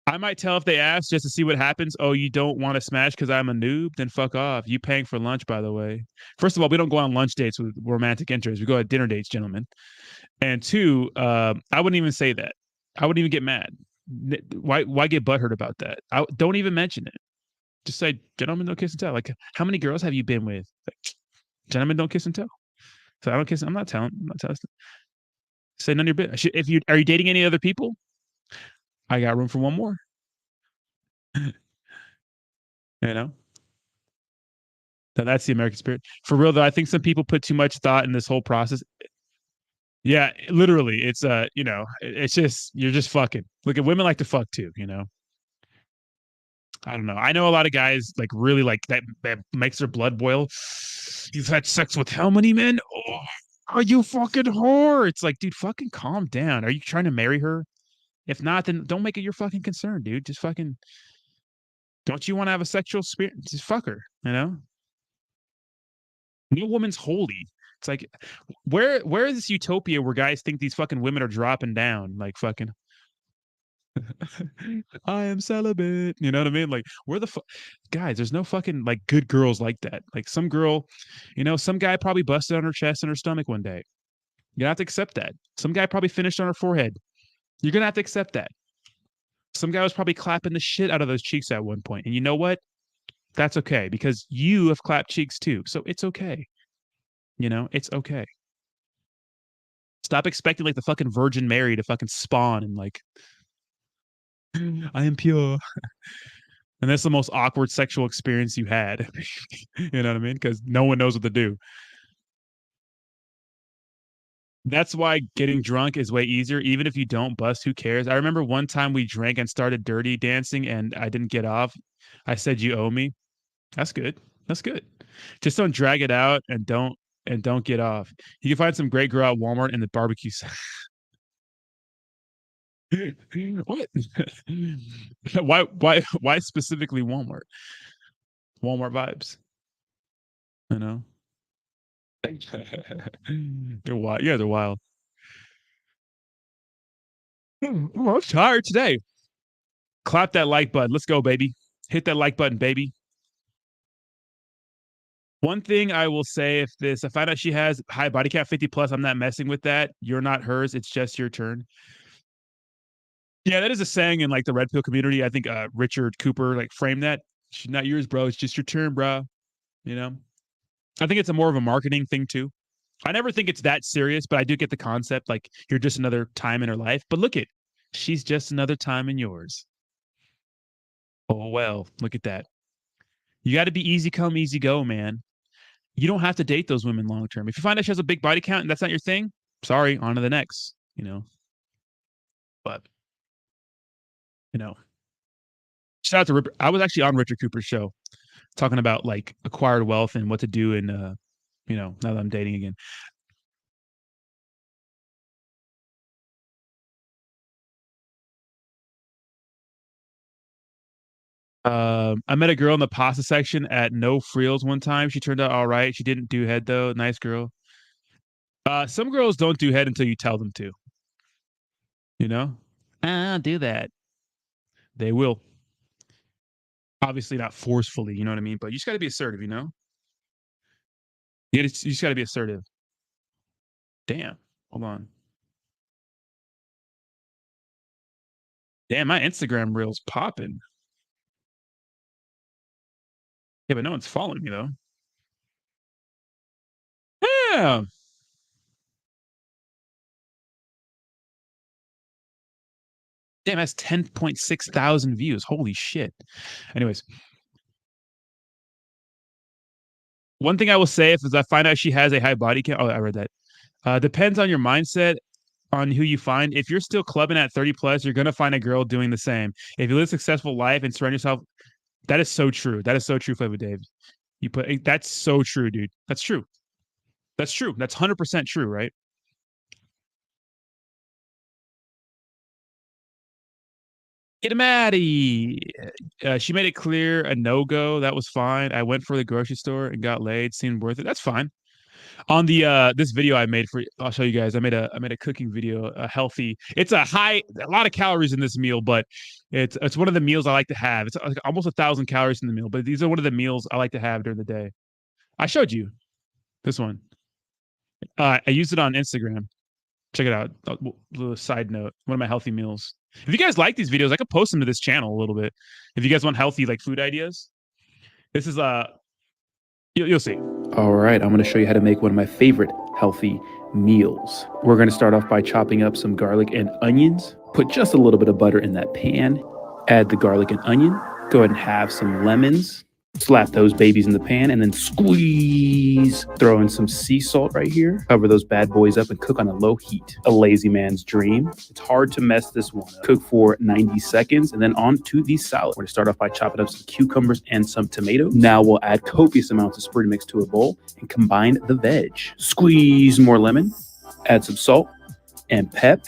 Speaker 1: I might tell if they ask just to see what happens. Oh, you don't want to smash because I'm a noob? Then fuck off. You paying for lunch, by the way. First of all, we don't go on lunch dates with romantic interests. We go on dinner dates, gentlemen. And two, I wouldn't even say that. I wouldn't even get mad. Why get butthurt about that? Don't even mention it. Just say, "Gentlemen, don't kiss and tell." Like, how many girls have you been with? Like, gentlemen, don't kiss and tell. So I don't kiss. I'm not telling. Say none of your business. If you are you dating any other people? I got room for one more. you know. So that's the American spirit. For real though, I think some people put too much thought in this whole process. Yeah, literally, it's it's just you're just fucking. Look at women like to fuck too. I don't know. I know a lot of guys like really like that makes their blood boil. You've had sex with how many men? Oh, are you fucking whore? It's like, dude, fucking calm down. Are you trying to marry her? If not, then don't make it your fucking concern, dude. Just fucking don't you want to have a sexual spirit? Just fuck her, you know? No woman's holy. It's like where is this utopia where guys think these fucking women are dropping down like fucking I am celibate. You know what I mean? Like, where the fuck, guys? There's no fucking like good girls like that. Like some girl, some guy probably busted on her chest and her stomach one day. You're gonna have to accept that. Some guy probably finished on her forehead. You're gonna have to accept that. Some guy was probably clapping the shit out of those cheeks at one point. And you know what? That's okay because you have clapped cheeks too. So it's okay. It's okay. Stop expecting like the fucking Virgin Mary to fucking spawn and like, I am pure. And that's the most awkward sexual experience you had. You know what I mean? Because no one knows what to do. That's why getting drunk is way easier. Even if you don't bust, who cares? I remember one time we drank and started dirty dancing and I didn't get off. I said, "You owe me." That's good. That's good. Just don't drag it out and don't get off. You can find some great girl at Walmart in the barbecue section. What? Why specifically Walmart? Walmart vibes. You know? They're wild. Yeah, they're wild. I'm tired today. Clap that like button. Let's go, baby. Hit that like button, baby. One thing I will say, if I find out she has high body count 50 plus, I'm not messing with that. You're not hers. It's just your turn. Yeah, that is a saying in like the red pill community. I think Richard Cooper like framed that. She's not yours, bro. It's just your turn, bro. You know? I think it's a more of a marketing thing too. I never think it's that serious, but I do get the concept. Like you're just another time in her life. But look she's just another time in yours. Oh well, look at that. You got to be easy come, easy go, man. You don't have to date those women long term. If you find out she has a big body count and that's not your thing, sorry, on to the next. But shout out to Ripper. I was actually on Richard Cooper's show talking about like acquired wealth and what to do and now that I'm dating again. I met a girl in the pasta section at No Frills one time. She turned out all right. She didn't do head though. Nice girl. Some girls don't do head until you tell them to. I'll do that. They will. Obviously not forcefully, you know what I mean? But you just got to be assertive, You just got to be assertive. Damn. Hold on. Damn, my Instagram reel's popping. Yeah, but no one's following me though. Yeah. Damn, that's 10.6 thousand views. Holy shit. Anyways, one thing I will say if I find out she has a high body count. Oh, I read that. Depends on your mindset on who you find. If you're still clubbing at 30 plus, you're gonna find a girl doing the same. If you live a successful life and surround yourself, that is so true. That is so true, Flavor Dave. That's so true, dude. That's true. That's true. That's 100% true, right? Get Maddie. She made it clear a no-go. That was fine. I went for the grocery store and got laid. Seemed worth it. That's fine. On the this video I made I'll show you guys. I made a cooking video, a healthy. It's a lot of calories in this meal, but it's one of the meals I like to have. It's like almost 1,000 calories in the meal, but these are one of the meals I like to have during the day. I showed you this one. I used it on Instagram. Check it out. A little side note, one of my healthy meals. If you guys like these videos, I could post them to this channel a little bit. If you guys want healthy like food ideas, this is you'll see. All right, I'm going to show you how to make one of my favorite healthy meals. We're going to start off by chopping up some garlic and onions. Put just a little bit of butter in that pan. Add the garlic and onion. Go ahead and have some lemons. Slap those babies in the pan and then squeeze. Throw in some sea salt right here. Cover those bad boys up and cook on a low heat. A lazy man's dream. It's hard to mess this one up. Cook for 90 seconds and then on to the salad. We're going to start off by chopping up some cucumbers and some tomato. Now we'll add copious amounts of spring mix to a bowl and combine the veg. Squeeze more lemon. Add some salt and pep.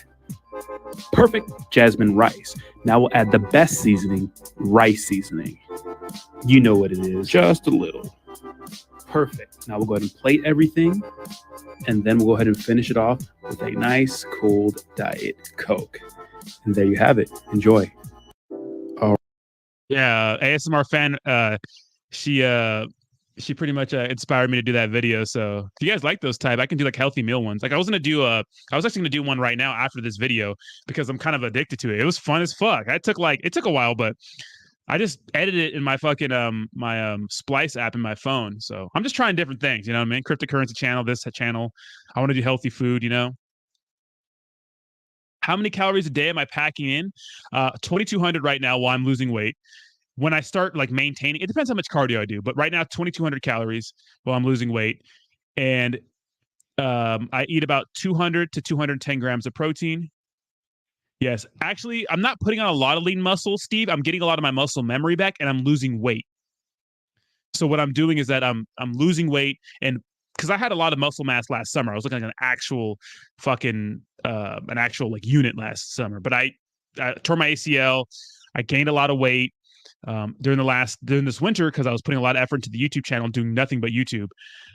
Speaker 1: Perfect jasmine rice. Now we'll add the best seasoning, rice seasoning. You know what it is, just a little. Perfect. Now we'll go ahead and plate everything, and then we'll go ahead and finish it off with a nice cold Diet Coke. And there you have it. Enjoy. Oh, yeah, ASMR fan. She She pretty much inspired me to do that video. So if you guys like those type, I can do like healthy meal ones. Like I was actually gonna do one right now after this video because I'm kind of addicted to it. It was fun as fuck. It took a while, but I just edited it in my fucking my Splice app in my phone. So I'm just trying different things. You know what I mean? Cryptocurrency channel, this channel. I want to do healthy food. You know. How many calories a day am I packing in? 2,200 right now while I'm losing weight. When I start like maintaining, it depends how much cardio I do, but right now 2,200 calories while I'm losing weight, and I eat about 200 to 210 grams of protein. Yes, actually, I'm not putting on a lot of lean muscle, Steve. I'm getting a lot of my muscle memory back, and I'm losing weight. So what I'm doing is that I'm losing weight, and because I had a lot of muscle mass last summer, I was looking like an actual like unit last summer. But I tore my ACL. I gained a lot of weight during this winter because I was putting a lot of effort into the YouTube channel, doing nothing but YouTube.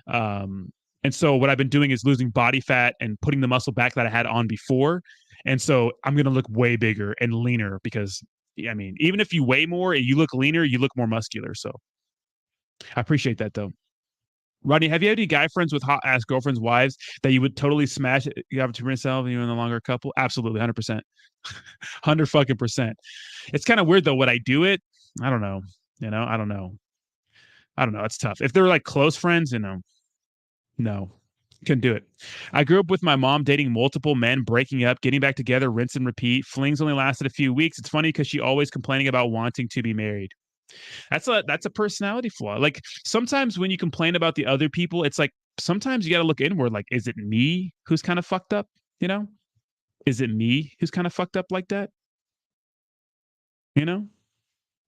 Speaker 1: And so what I've been doing is losing body fat and putting the muscle back that I had on before. And so I'm gonna look way bigger and leaner because I mean, even if you weigh more and you look leaner, you look more muscular. So I appreciate that though. Rodney, have you had any guy friends with hot ass girlfriends' wives that you would totally smash it? You have to yourself and you're no longer a couple? Absolutely, 100%. 100 fucking percent. It's kind of weird though. Would I do it? I don't know. You know, I don't know. I don't know. It's tough. If they're like close friends, you know, no, couldn't do it. I grew up with my mom dating multiple men, breaking up, getting back together, rinse and repeat. Flings only lasted a few weeks. It's funny because she always complaining about wanting to be married. That's a personality flaw. Like sometimes when you complain about the other people, it's like sometimes you got to look inward. Like, is it me who's kind of fucked up? You know, is it me who's kind of fucked up like that? You know,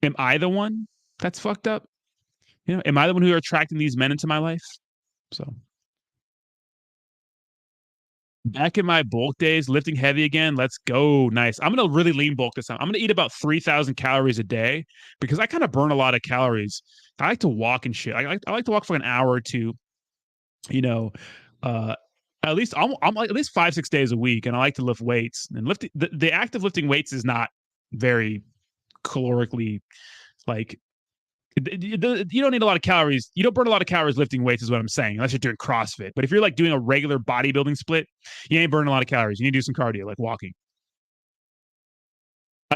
Speaker 1: am I the one that's fucked up? You know, am I the one who are attracting these men into my life? So back in my bulk days, lifting heavy again. Let's go. Nice. I'm gonna really lean bulk this time. I'm gonna eat about 3,000 calories a day because I kind of burn a lot of calories. I like to walk and shit. I like to walk for an hour or two. You know, uh, at least I'm like at least 5 6 days a week, and I like to lift weights. And lifting the act of lifting weights is not very calorically like you don't need a lot of calories. You don't burn a lot of calories lifting weights, is what I'm saying, unless you're doing CrossFit. But if you're like doing a regular bodybuilding split, you ain't burning a lot of calories. You need to do some cardio, like walking.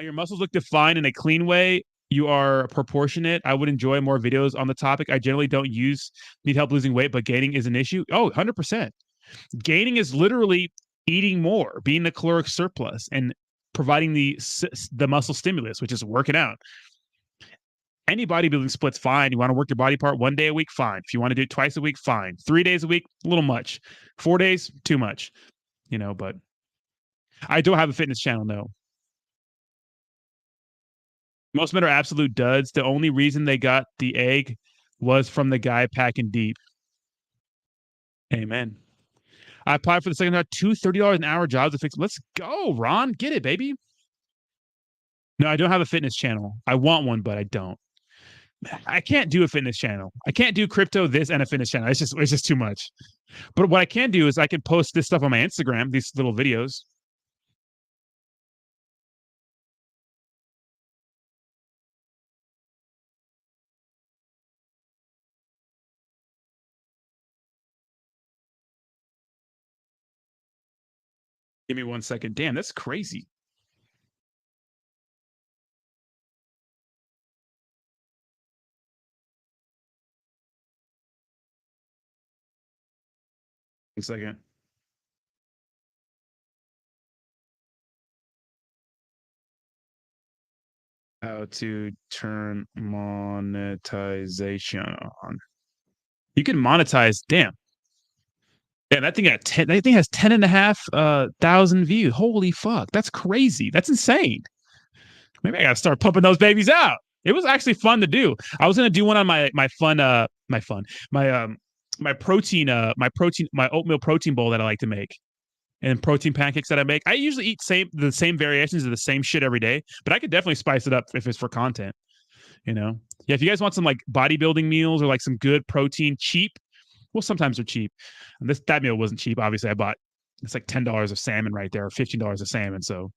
Speaker 1: Your muscles look defined in a clean way. You are proportionate. I would enjoy more videos on the topic. I generally don't need help losing weight, but gaining is an issue. Oh, 100%. Gaining is literally eating more, being the caloric surplus, and providing the muscle stimulus, which is working out. Any bodybuilding split's fine. You want to work your body part 1 day a week, fine. If you want to do it twice a week, fine. 3 days a week, a little much. 4 days, too much. You know, but I don't have a fitness channel, no. Most men are absolute duds. The only reason they got the egg was from the guy packing deep. Amen. I applied for the second job, $230 an hour jobs to fix. Let's go, Ron. Get it, baby. No, I don't have a fitness channel. I want one, but I don't. I can't do a fitness channel. I can't do crypto, this, and a fitness channel. It's just too much. But what I can do is I can post this stuff on my Instagram, these little videos. Give me 1 second. Damn, that's crazy. A second. How to turn monetization on. You can monetize. Damn. Yeah, that thing got 10. That thing has 10 and a half thousand views. Holy fuck. That's crazy. That's insane. Maybe I gotta start pumping those babies out. It was actually fun to do. I was gonna do one on my oatmeal protein bowl that I like to make and protein pancakes that I make. I usually eat the same variations of the same shit every day, but I could definitely spice it up if it's for content. You know, yeah. If you guys want some like bodybuilding meals or like some good protein, cheap. Well, sometimes they're cheap. And that meal wasn't cheap. Obviously, I bought it's like $10 of salmon right there, or $15 of salmon. So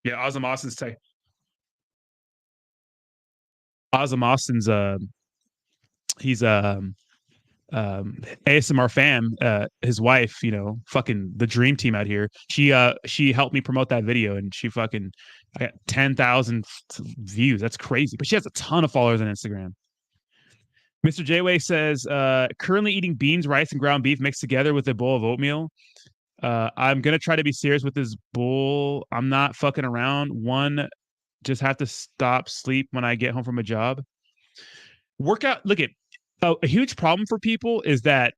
Speaker 1: yeah, Awesome Austin's Ozzy Austin's he's ASMR fam, his wife, you know, fucking the dream team out here. She helped me promote that video, and she fucking I got 10,000 views. That's crazy. But she has a ton of followers on Instagram. Mr. Jayway says, currently eating beans, rice, and ground beef mixed together with a bowl of oatmeal. I'm gonna try to be serious with this bull. I'm not fucking around. One, just have to stop sleep when I get home from a job. Workout. Look at a huge problem for people is that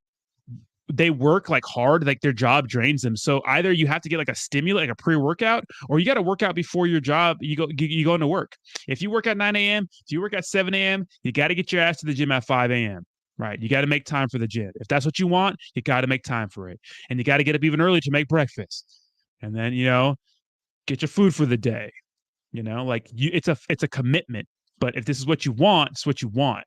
Speaker 1: they work like hard, like their job drains them. So either you have to get like a stimulant, like a pre-workout, or you got to work out before your job. You go into work. If you work at 9 a.m., if you work at 7 a.m., you got to get your ass to the gym at 5 a.m. Right? You got to make time for the gym. If that's what you want, you got to make time for it, and you got to get up even early to make breakfast, and then get your food for the day. Like it's a commitment. But if this is what you want, it's what you want.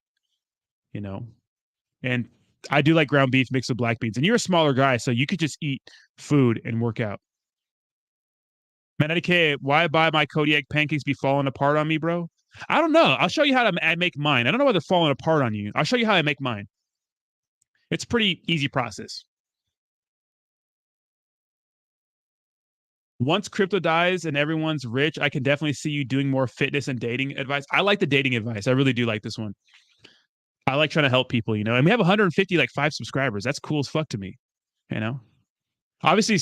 Speaker 1: And I do like ground beef mixed with black beans. And you're a smaller guy, so you could just eat food and work out. Man, DK, why buy my Kodiak pancakes be falling apart on me, bro? I don't know. I'll show you how to make mine. I don't know why they're falling apart on you. I'll show you how I make mine. It's a pretty easy process. Once crypto dies and everyone's rich, I can definitely see you doing more fitness and dating advice. I like the dating advice. I really do like this one. I like trying to help people, and we have 150 like 5 subscribers. That's cool as fuck to me, Obviously,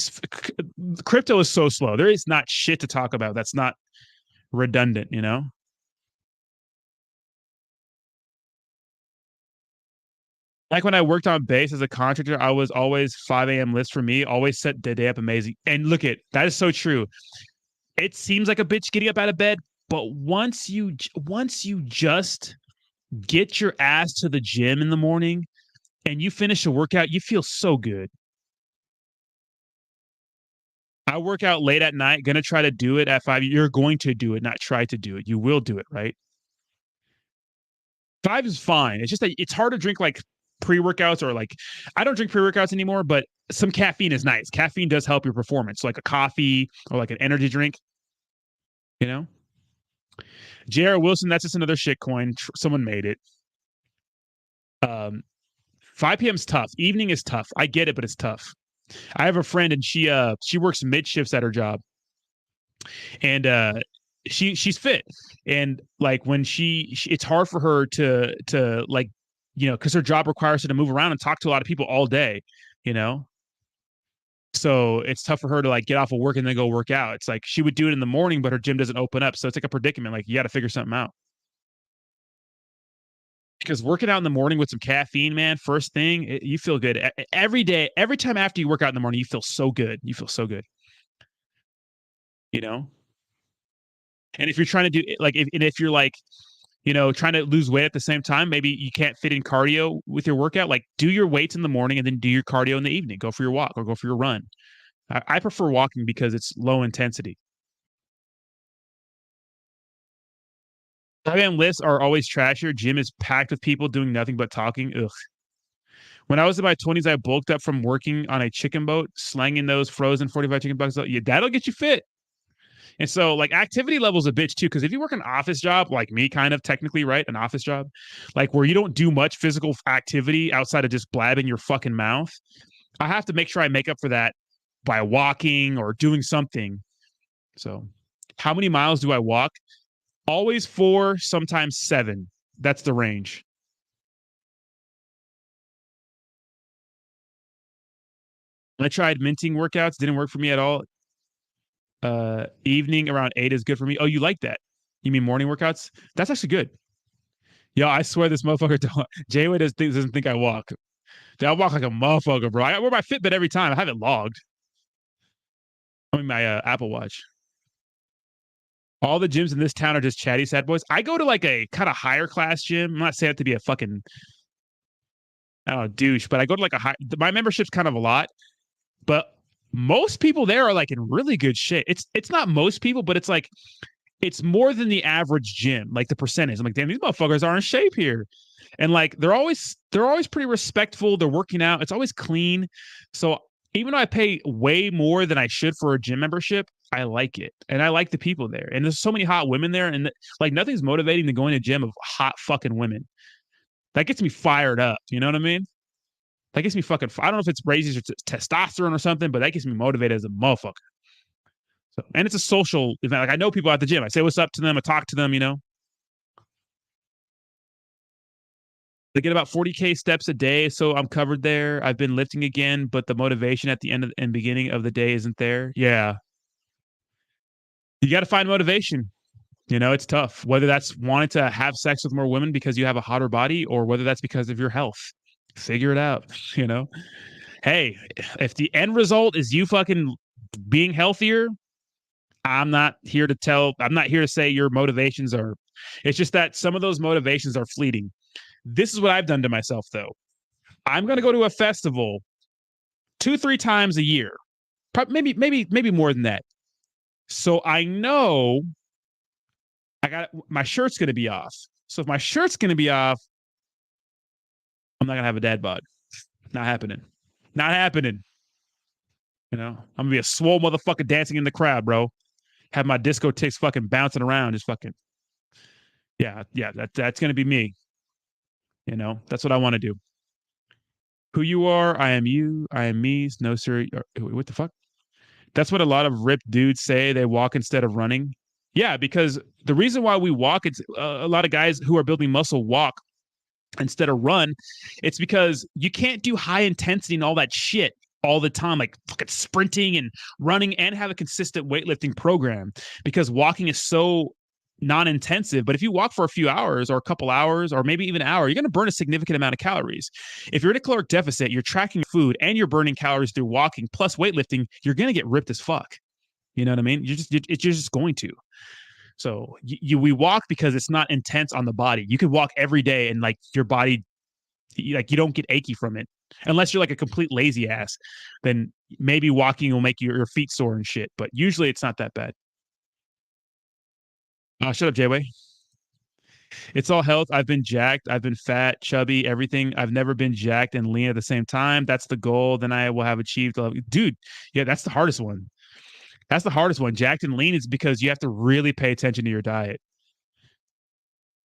Speaker 1: crypto is so slow. There is not shit to talk about that's not redundant, Like when I worked on base as a contractor, I was always 5 a.m. list for me, always set the day up amazing. And look at that is so true. It seems like a bitch getting up out of bed, but once you just get your ass to the gym in the morning and you finish a workout, you feel so good. I work out late at night, gonna try to do it at 5. You're going to do it, not try to do it. You will do it, right? 5 is fine. It's just that it's hard to drink like pre-workouts or like I don't drink pre-workouts anymore, but some caffeine is nice. Caffeine does help your performance. So like a coffee or like an energy drink, J.R. Wilson, that's just another shit coin. Someone made it. 5 p.m. is tough. Evening is tough. I get it, but it's tough. I have a friend and she works mid shifts at her job, and she's fit, and like when she it's hard for her to like because her job requires her to move around and talk to a lot of people all day, so it's tough for her to like get off of work and then go work out. It's like she would do it in the morning, but her gym doesn't open up, so it's like a predicament. Like you got to figure something out. Because working out in the morning with some caffeine, man, first thing, you feel good every day. Every time after you work out in the morning, you feel so good. You feel so good. And if you're trying to do like, if you're like, trying to lose weight at the same time, maybe you can't fit in cardio with your workout. Like do your weights in the morning and then do your cardio in the evening. Go for your walk or go for your run. I prefer walking because it's low intensity. 5 a.m. lists are always trashier. Gym is packed with people doing nothing but talking. Ugh. When I was in my 20s, I bulked up from working on a chicken boat, slanging those frozen 45 chicken bucks. Yeah, that'll get you fit. And so, like, activity level's a bitch too, because if you work an office job, like me, kind of technically, right, an office job, like where you don't do much physical activity outside of just blabbing your fucking mouth, I have to make sure I make up for that by walking or doing something. So, how many miles do I walk? Always 4, sometimes 7. That's the range. I tried minting workouts, didn't work for me at all. Evening around 8 is good for me. Oh, you like that? You mean morning workouts? That's actually good. Yo, I swear this motherfucker Jayway doesn't think I walk. I walk like a motherfucker, bro. I wear my Fitbit every time. I have it logged. I mean my Apple Watch. All the gyms in this town are just chatty sad boys. I go to like a kind of higher class gym. I'm not saying it to be a fucking douche, but I go to like my membership's kind of a lot, but most people there are like in really good shape. It's not most people, but it's like it's more than the average gym, like the percentage. I'm like, damn, these motherfuckers are in shape here. And like they're always pretty respectful. They're working out. It's always clean. So even though I pay way more than I should for a gym membership, I like it, and I like the people there, and there's so many hot women there, and like nothing's motivating than going to a gym of hot fucking women. That gets me fired up. You know what I mean? That gets me fucking. I don't know if it's raises your testosterone or something, but that gets me motivated as a motherfucker. So, and it's a social event. Like I know people at the gym. I say what's up to them. I talk to them. You know, they get about 40K steps a day, so I'm covered there. I've been lifting again, but the motivation at the end and beginning of the day isn't there. Yeah, you got to find motivation. You know, it's tough. Whether that's wanting to have sex with more women because you have a hotter body, or whether that's because of your health. Figure it out. You know, hey, if the end result is you fucking being healthier, I'm not here to tell. I'm not here to say your motivations are. It's just that some of those motivations are fleeting. This is what I've done to myself, though. I'm going to go to a festival 2-3 times a year, maybe more than that. So I know I got my shirt's going to be off. So if my shirt's going to be off, I'm not going to have a dad bod. Not happening. Not happening. You know, I'm going to be a swole motherfucker dancing in the crowd, bro. Have my disco ticks fucking bouncing around, just fucking. Yeah, that's going to be me. You know, that's what I want to do. Who you are, I am you, I am me. No, sir. What the fuck? That's what a lot of ripped dudes say. They walk instead of running. Yeah, because the reason why we walk, it's a lot of guys who are building muscle walk instead of run. It's because you can't do high intensity and all that shit all the time, like fucking sprinting and running and have a consistent weightlifting program, because walking is so non-intensive. But if you walk for a few hours or a couple hours or maybe even an hour, you're going to burn a significant amount of calories. If you're in a caloric deficit, you're tracking food and you're burning calories through walking plus weightlifting, you're going to get ripped as fuck. You know what I mean? You're just going to. So we walk because it's not intense on the body. You could walk every day and like your body, like you don't get achy from it. Unless you're like a complete lazy ass, then maybe walking will make your feet sore and shit. But usually it's not that bad. Shut up, J-Way. It's all health. I've been jacked. I've been fat, chubby, everything. I've never been jacked and lean at the same time. That's the goal. Then I will have achieved. Dude, yeah, that's the hardest one. That's the hardest one. Jacked and lean is because you have to really pay attention to your diet.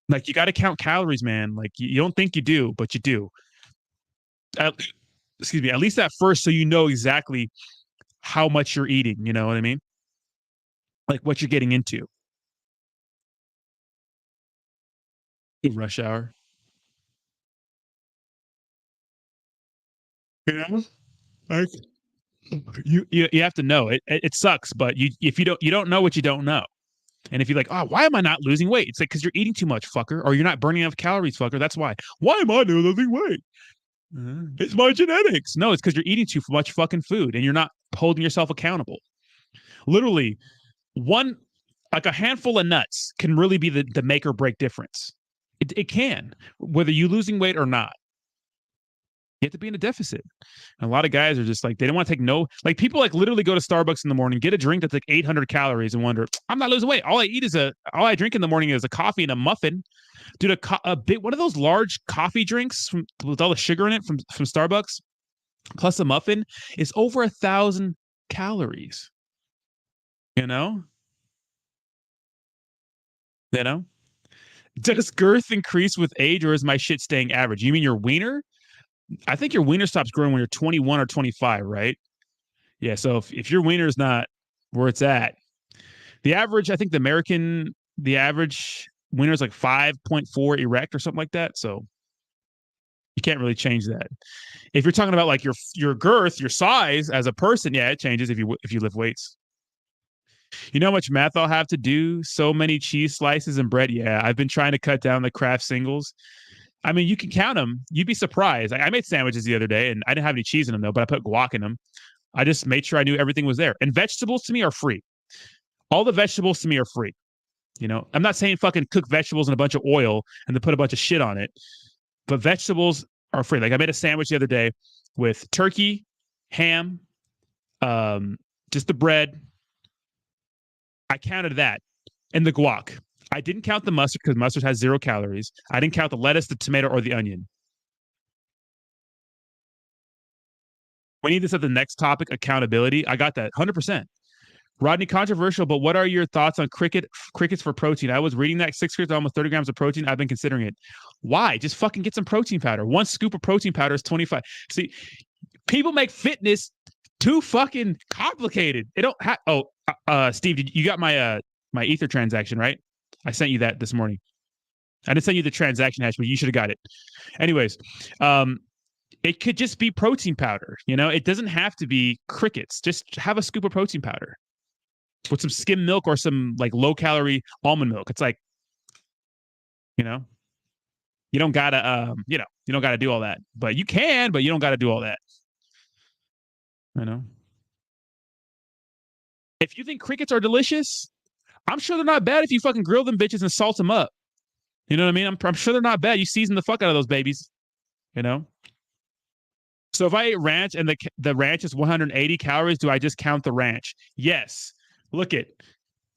Speaker 1: Like you got to count calories, man. Like you don't think you do, but you do. Excuse me. At least at first, so you know exactly how much you're eating. You know what I mean? Like what you're getting into. Rush hour. You know, like you have to know it. It sucks, but if you don't know what you don't know. And if you're like, oh, why am I not losing weight? It's like because you're eating too much, fucker, or you're not burning enough calories, fucker. That's why. Why am I not losing weight? It's my genetics. No, it's because you're eating too much fucking food and you're not holding yourself accountable. Literally, one like a handful of nuts can really be the make or break difference. It can, whether you losing weight or not. You have to be in a deficit. And a lot of guys are just like, they don't want to take no, like people like literally go to Starbucks in the morning, get a drink that's like 800 calories and wonder, I'm not losing weight. All I drink in the morning is a coffee and a muffin. Dude, a bit, one of those large coffee drinks with all the sugar in it from Starbucks, plus a muffin is over 1,000 calories. You know? You know? Does girth increase with age or is my shit staying average? You mean your wiener? I think your wiener stops growing when you're 21 or 25, right? Yeah. So if your wiener is not where it's at, the average, I think the average wiener is like 5.4 erect or something like that. So you can't really change that. If you're talking about like your girth, your size as a person, yeah, it changes if you lift weights. You know how much math I'll have to do? So many cheese slices and bread. Yeah, I've been trying to cut down the Kraft singles. I mean, you can count them. You'd be surprised. I made sandwiches the other day, and I didn't have any cheese in them, though, but I put guac in them. I just made sure I knew everything was there. And vegetables to me are free. All the vegetables to me are free. You know, I'm not saying fucking cook vegetables in a bunch of oil and then put a bunch of shit on it, but vegetables are free. Like I made a sandwich the other day with turkey, ham, just the bread. I counted that and the guac. I didn't count the mustard because mustard has 0 calories. I didn't count the lettuce, the tomato, or the onion. We need this at the next topic, accountability. I got that 100%. Rodney, controversial, but what are your thoughts on crickets for protein? I was reading that 6 crickets, almost 30 grams of protein. I've been considering it. Why? Just fucking get some protein powder. One scoop of protein powder is 25. See, people make fitness too fucking complicated. It don't have. Steve, you got my Ether transaction, right? I sent you that this morning. I didn't send you the transaction hash, but you should have got it. Anyways, it could just be protein powder. You know, it doesn't have to be crickets. Just have a scoop of protein powder with some skim milk or some like low calorie almond milk. It's like, you know, you don't gotta, you don't gotta do all that, but you can, but you don't gotta do all that. You know, if you think crickets are delicious, I'm sure they're not bad if you fucking grill them bitches and salt them up. You know what I mean? I'm sure they're not bad. You season the fuck out of those babies, you know? So if I ate ranch and the ranch is 180 calories, do I just count the ranch? Yes. Look it.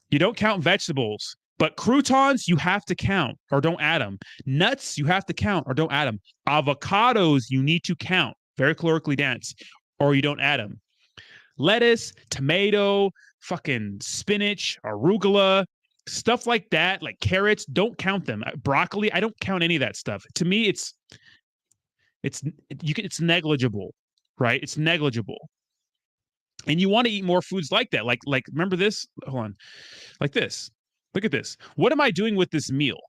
Speaker 1: You don't count vegetables, but croutons you have to count or don't add them. Nuts you have to count or don't add them. Avocados you need to count, very calorically dense, or you don't add them. Lettuce, tomato, fucking spinach, arugula, stuff like that, like carrots, don't count them. Broccoli, I don't count any of that stuff. To me, it's negligible, right? It's negligible. And you want to eat more foods like that. Like remember this? Hold on. Like this. Look at this. What am I doing with this meal?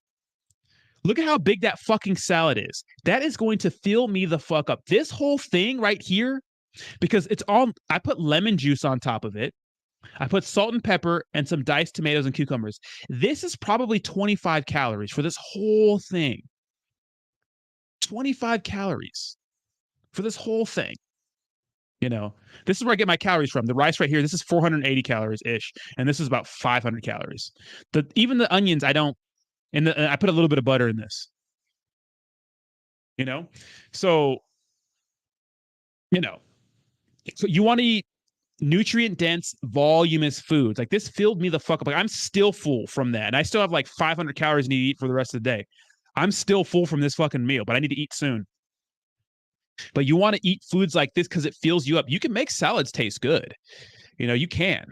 Speaker 1: Look at how big that fucking salad is. That is going to fill me the fuck up. This whole thing right here, because it's all, I put lemon juice on top of it. I put salt and pepper and some diced tomatoes and cucumbers. This is probably 25 calories for this whole thing. 25 calories for this whole thing. You know, this is where I get my calories from. The rice right here, this is 480 calories ish, and this is about 500 calories. Even the onions, I don't. And I put a little bit of butter in this. You know, so you want to eat nutrient dense, voluminous foods. Like this filled me the fuck up. Like I'm still full from that, and I still have like 500 calories I need to eat for the rest of the day. I'm still full from this fucking meal, but I need to eat soon. But you want to eat foods like this because it fills you up. You can make salads taste good. You know, you can.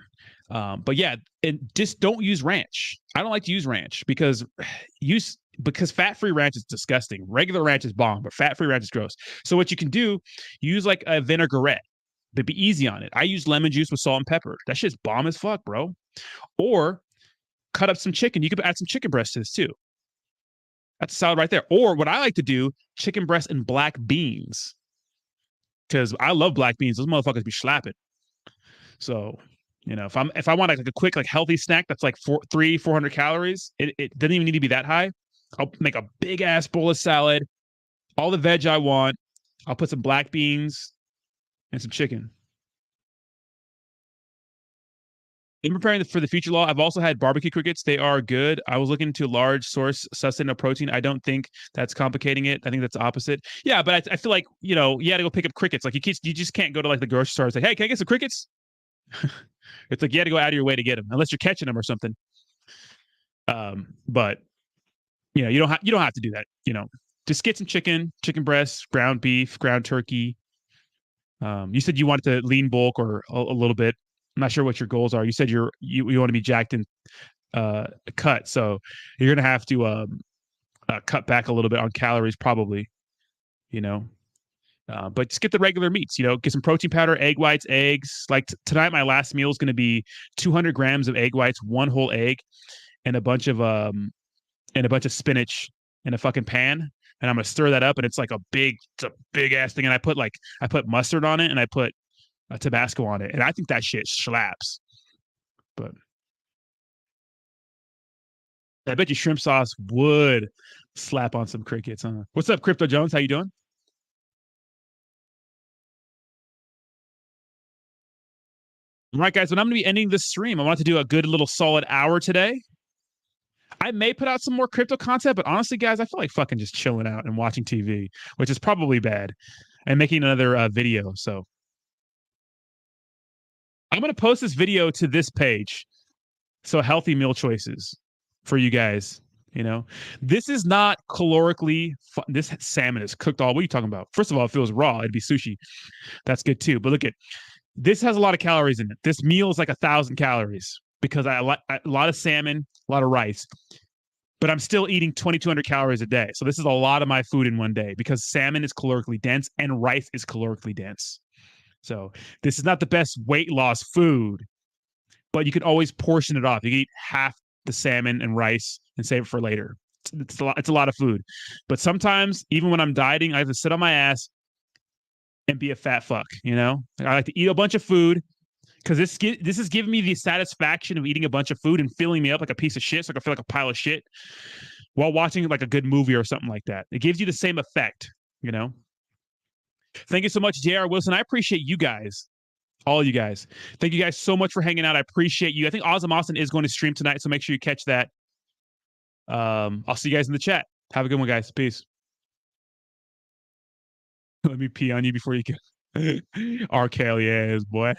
Speaker 1: But yeah, and just don't use ranch. I don't like to use ranch because fat-free ranch is disgusting. Regular ranch is bomb, but fat-free ranch is gross. So what you can do, use like a vinaigrette, but be easy on it. I use lemon juice with salt and pepper. That shit's bomb as fuck, bro. Or cut up some chicken. You could add some chicken breast to this too. That's a salad right there. Or what I like to do, chicken breast and black beans. Because I love black beans. Those motherfuckers be slapping. So, you know, if I want like a quick, like healthy snack that's like 400 calories, it doesn't even need to be that high. I'll make a big ass bowl of salad, all the veg I want. I'll put some black beans and some chicken. In preparing for the future law, I've also had barbecue crickets. They are good. I was looking to large source sustainable protein. I don't think that's complicating it. I think that's the opposite. Yeah, but I feel like, you know, you had to go pick up crickets. Like you just can't go to like the grocery store and say, hey, can I get some crickets? It's like you had to go out of your way to get them, unless you're catching them or something. But you know, you don't have to do that. You know, just get some chicken breasts, ground beef, ground turkey. You said you wanted to lean bulk or a little bit. I'm not sure what your goals are. You said you want to be jacked and cut, so you're gonna have to cut back a little bit on calories, probably. You know, but just get the regular meats. You know, get some protein powder, egg whites, eggs. Like tonight, my last meal is going to be 200 grams of egg whites, one whole egg, and a bunch of spinach in a fucking pan. And I'm gonna stir that up, and it's a big ass thing. And I put mustard on it, and I put Tabasco on it, and I think that shit slaps. But I bet you shrimp sauce would slap on some crickets, huh? What's up, Crypto Jones? How you doing? All right, guys, when I'm going to be ending this stream, I want to do a good little solid hour today. I may put out some more crypto content, but honestly, guys, I feel like fucking just chilling out and watching TV, which is probably bad, and making another video. So I'm going to post this video to this page. So healthy meal choices for you guys. You know, this is not calorically this salmon is cooked all. What are you talking about? First of all, if it was raw, it'd be sushi. That's good too. But look at This has a lot of calories in it. This meal is like 1,000 calories because I like a lot of salmon, a lot of rice, but I'm still eating 2,200 calories a day. So this is a lot of my food in one day because salmon is calorically dense and rice is calorically dense. So this is not the best weight loss food, but you can always portion it off. You can eat half the salmon and rice and save it for later. It's a lot of food. But sometimes, even when I'm dieting, I have to sit on my ass and be a fat fuck. You know, I like to eat a bunch of food because this is giving me the satisfaction of eating a bunch of food and filling me up like a piece of shit, so I can feel like a pile of shit while watching like a good movie or something like that. It gives you the same effect. You know. Thank you so much, J.R. Wilson. I appreciate you guys. All you guys. Thank you guys so much for hanging out. I appreciate you. I think Awesome Austin is going to stream tonight, so make sure you catch that. I'll see you guys in the chat. Have a good one, guys. Peace. Let me pee on you before you go. R. Kelly, yes, boy.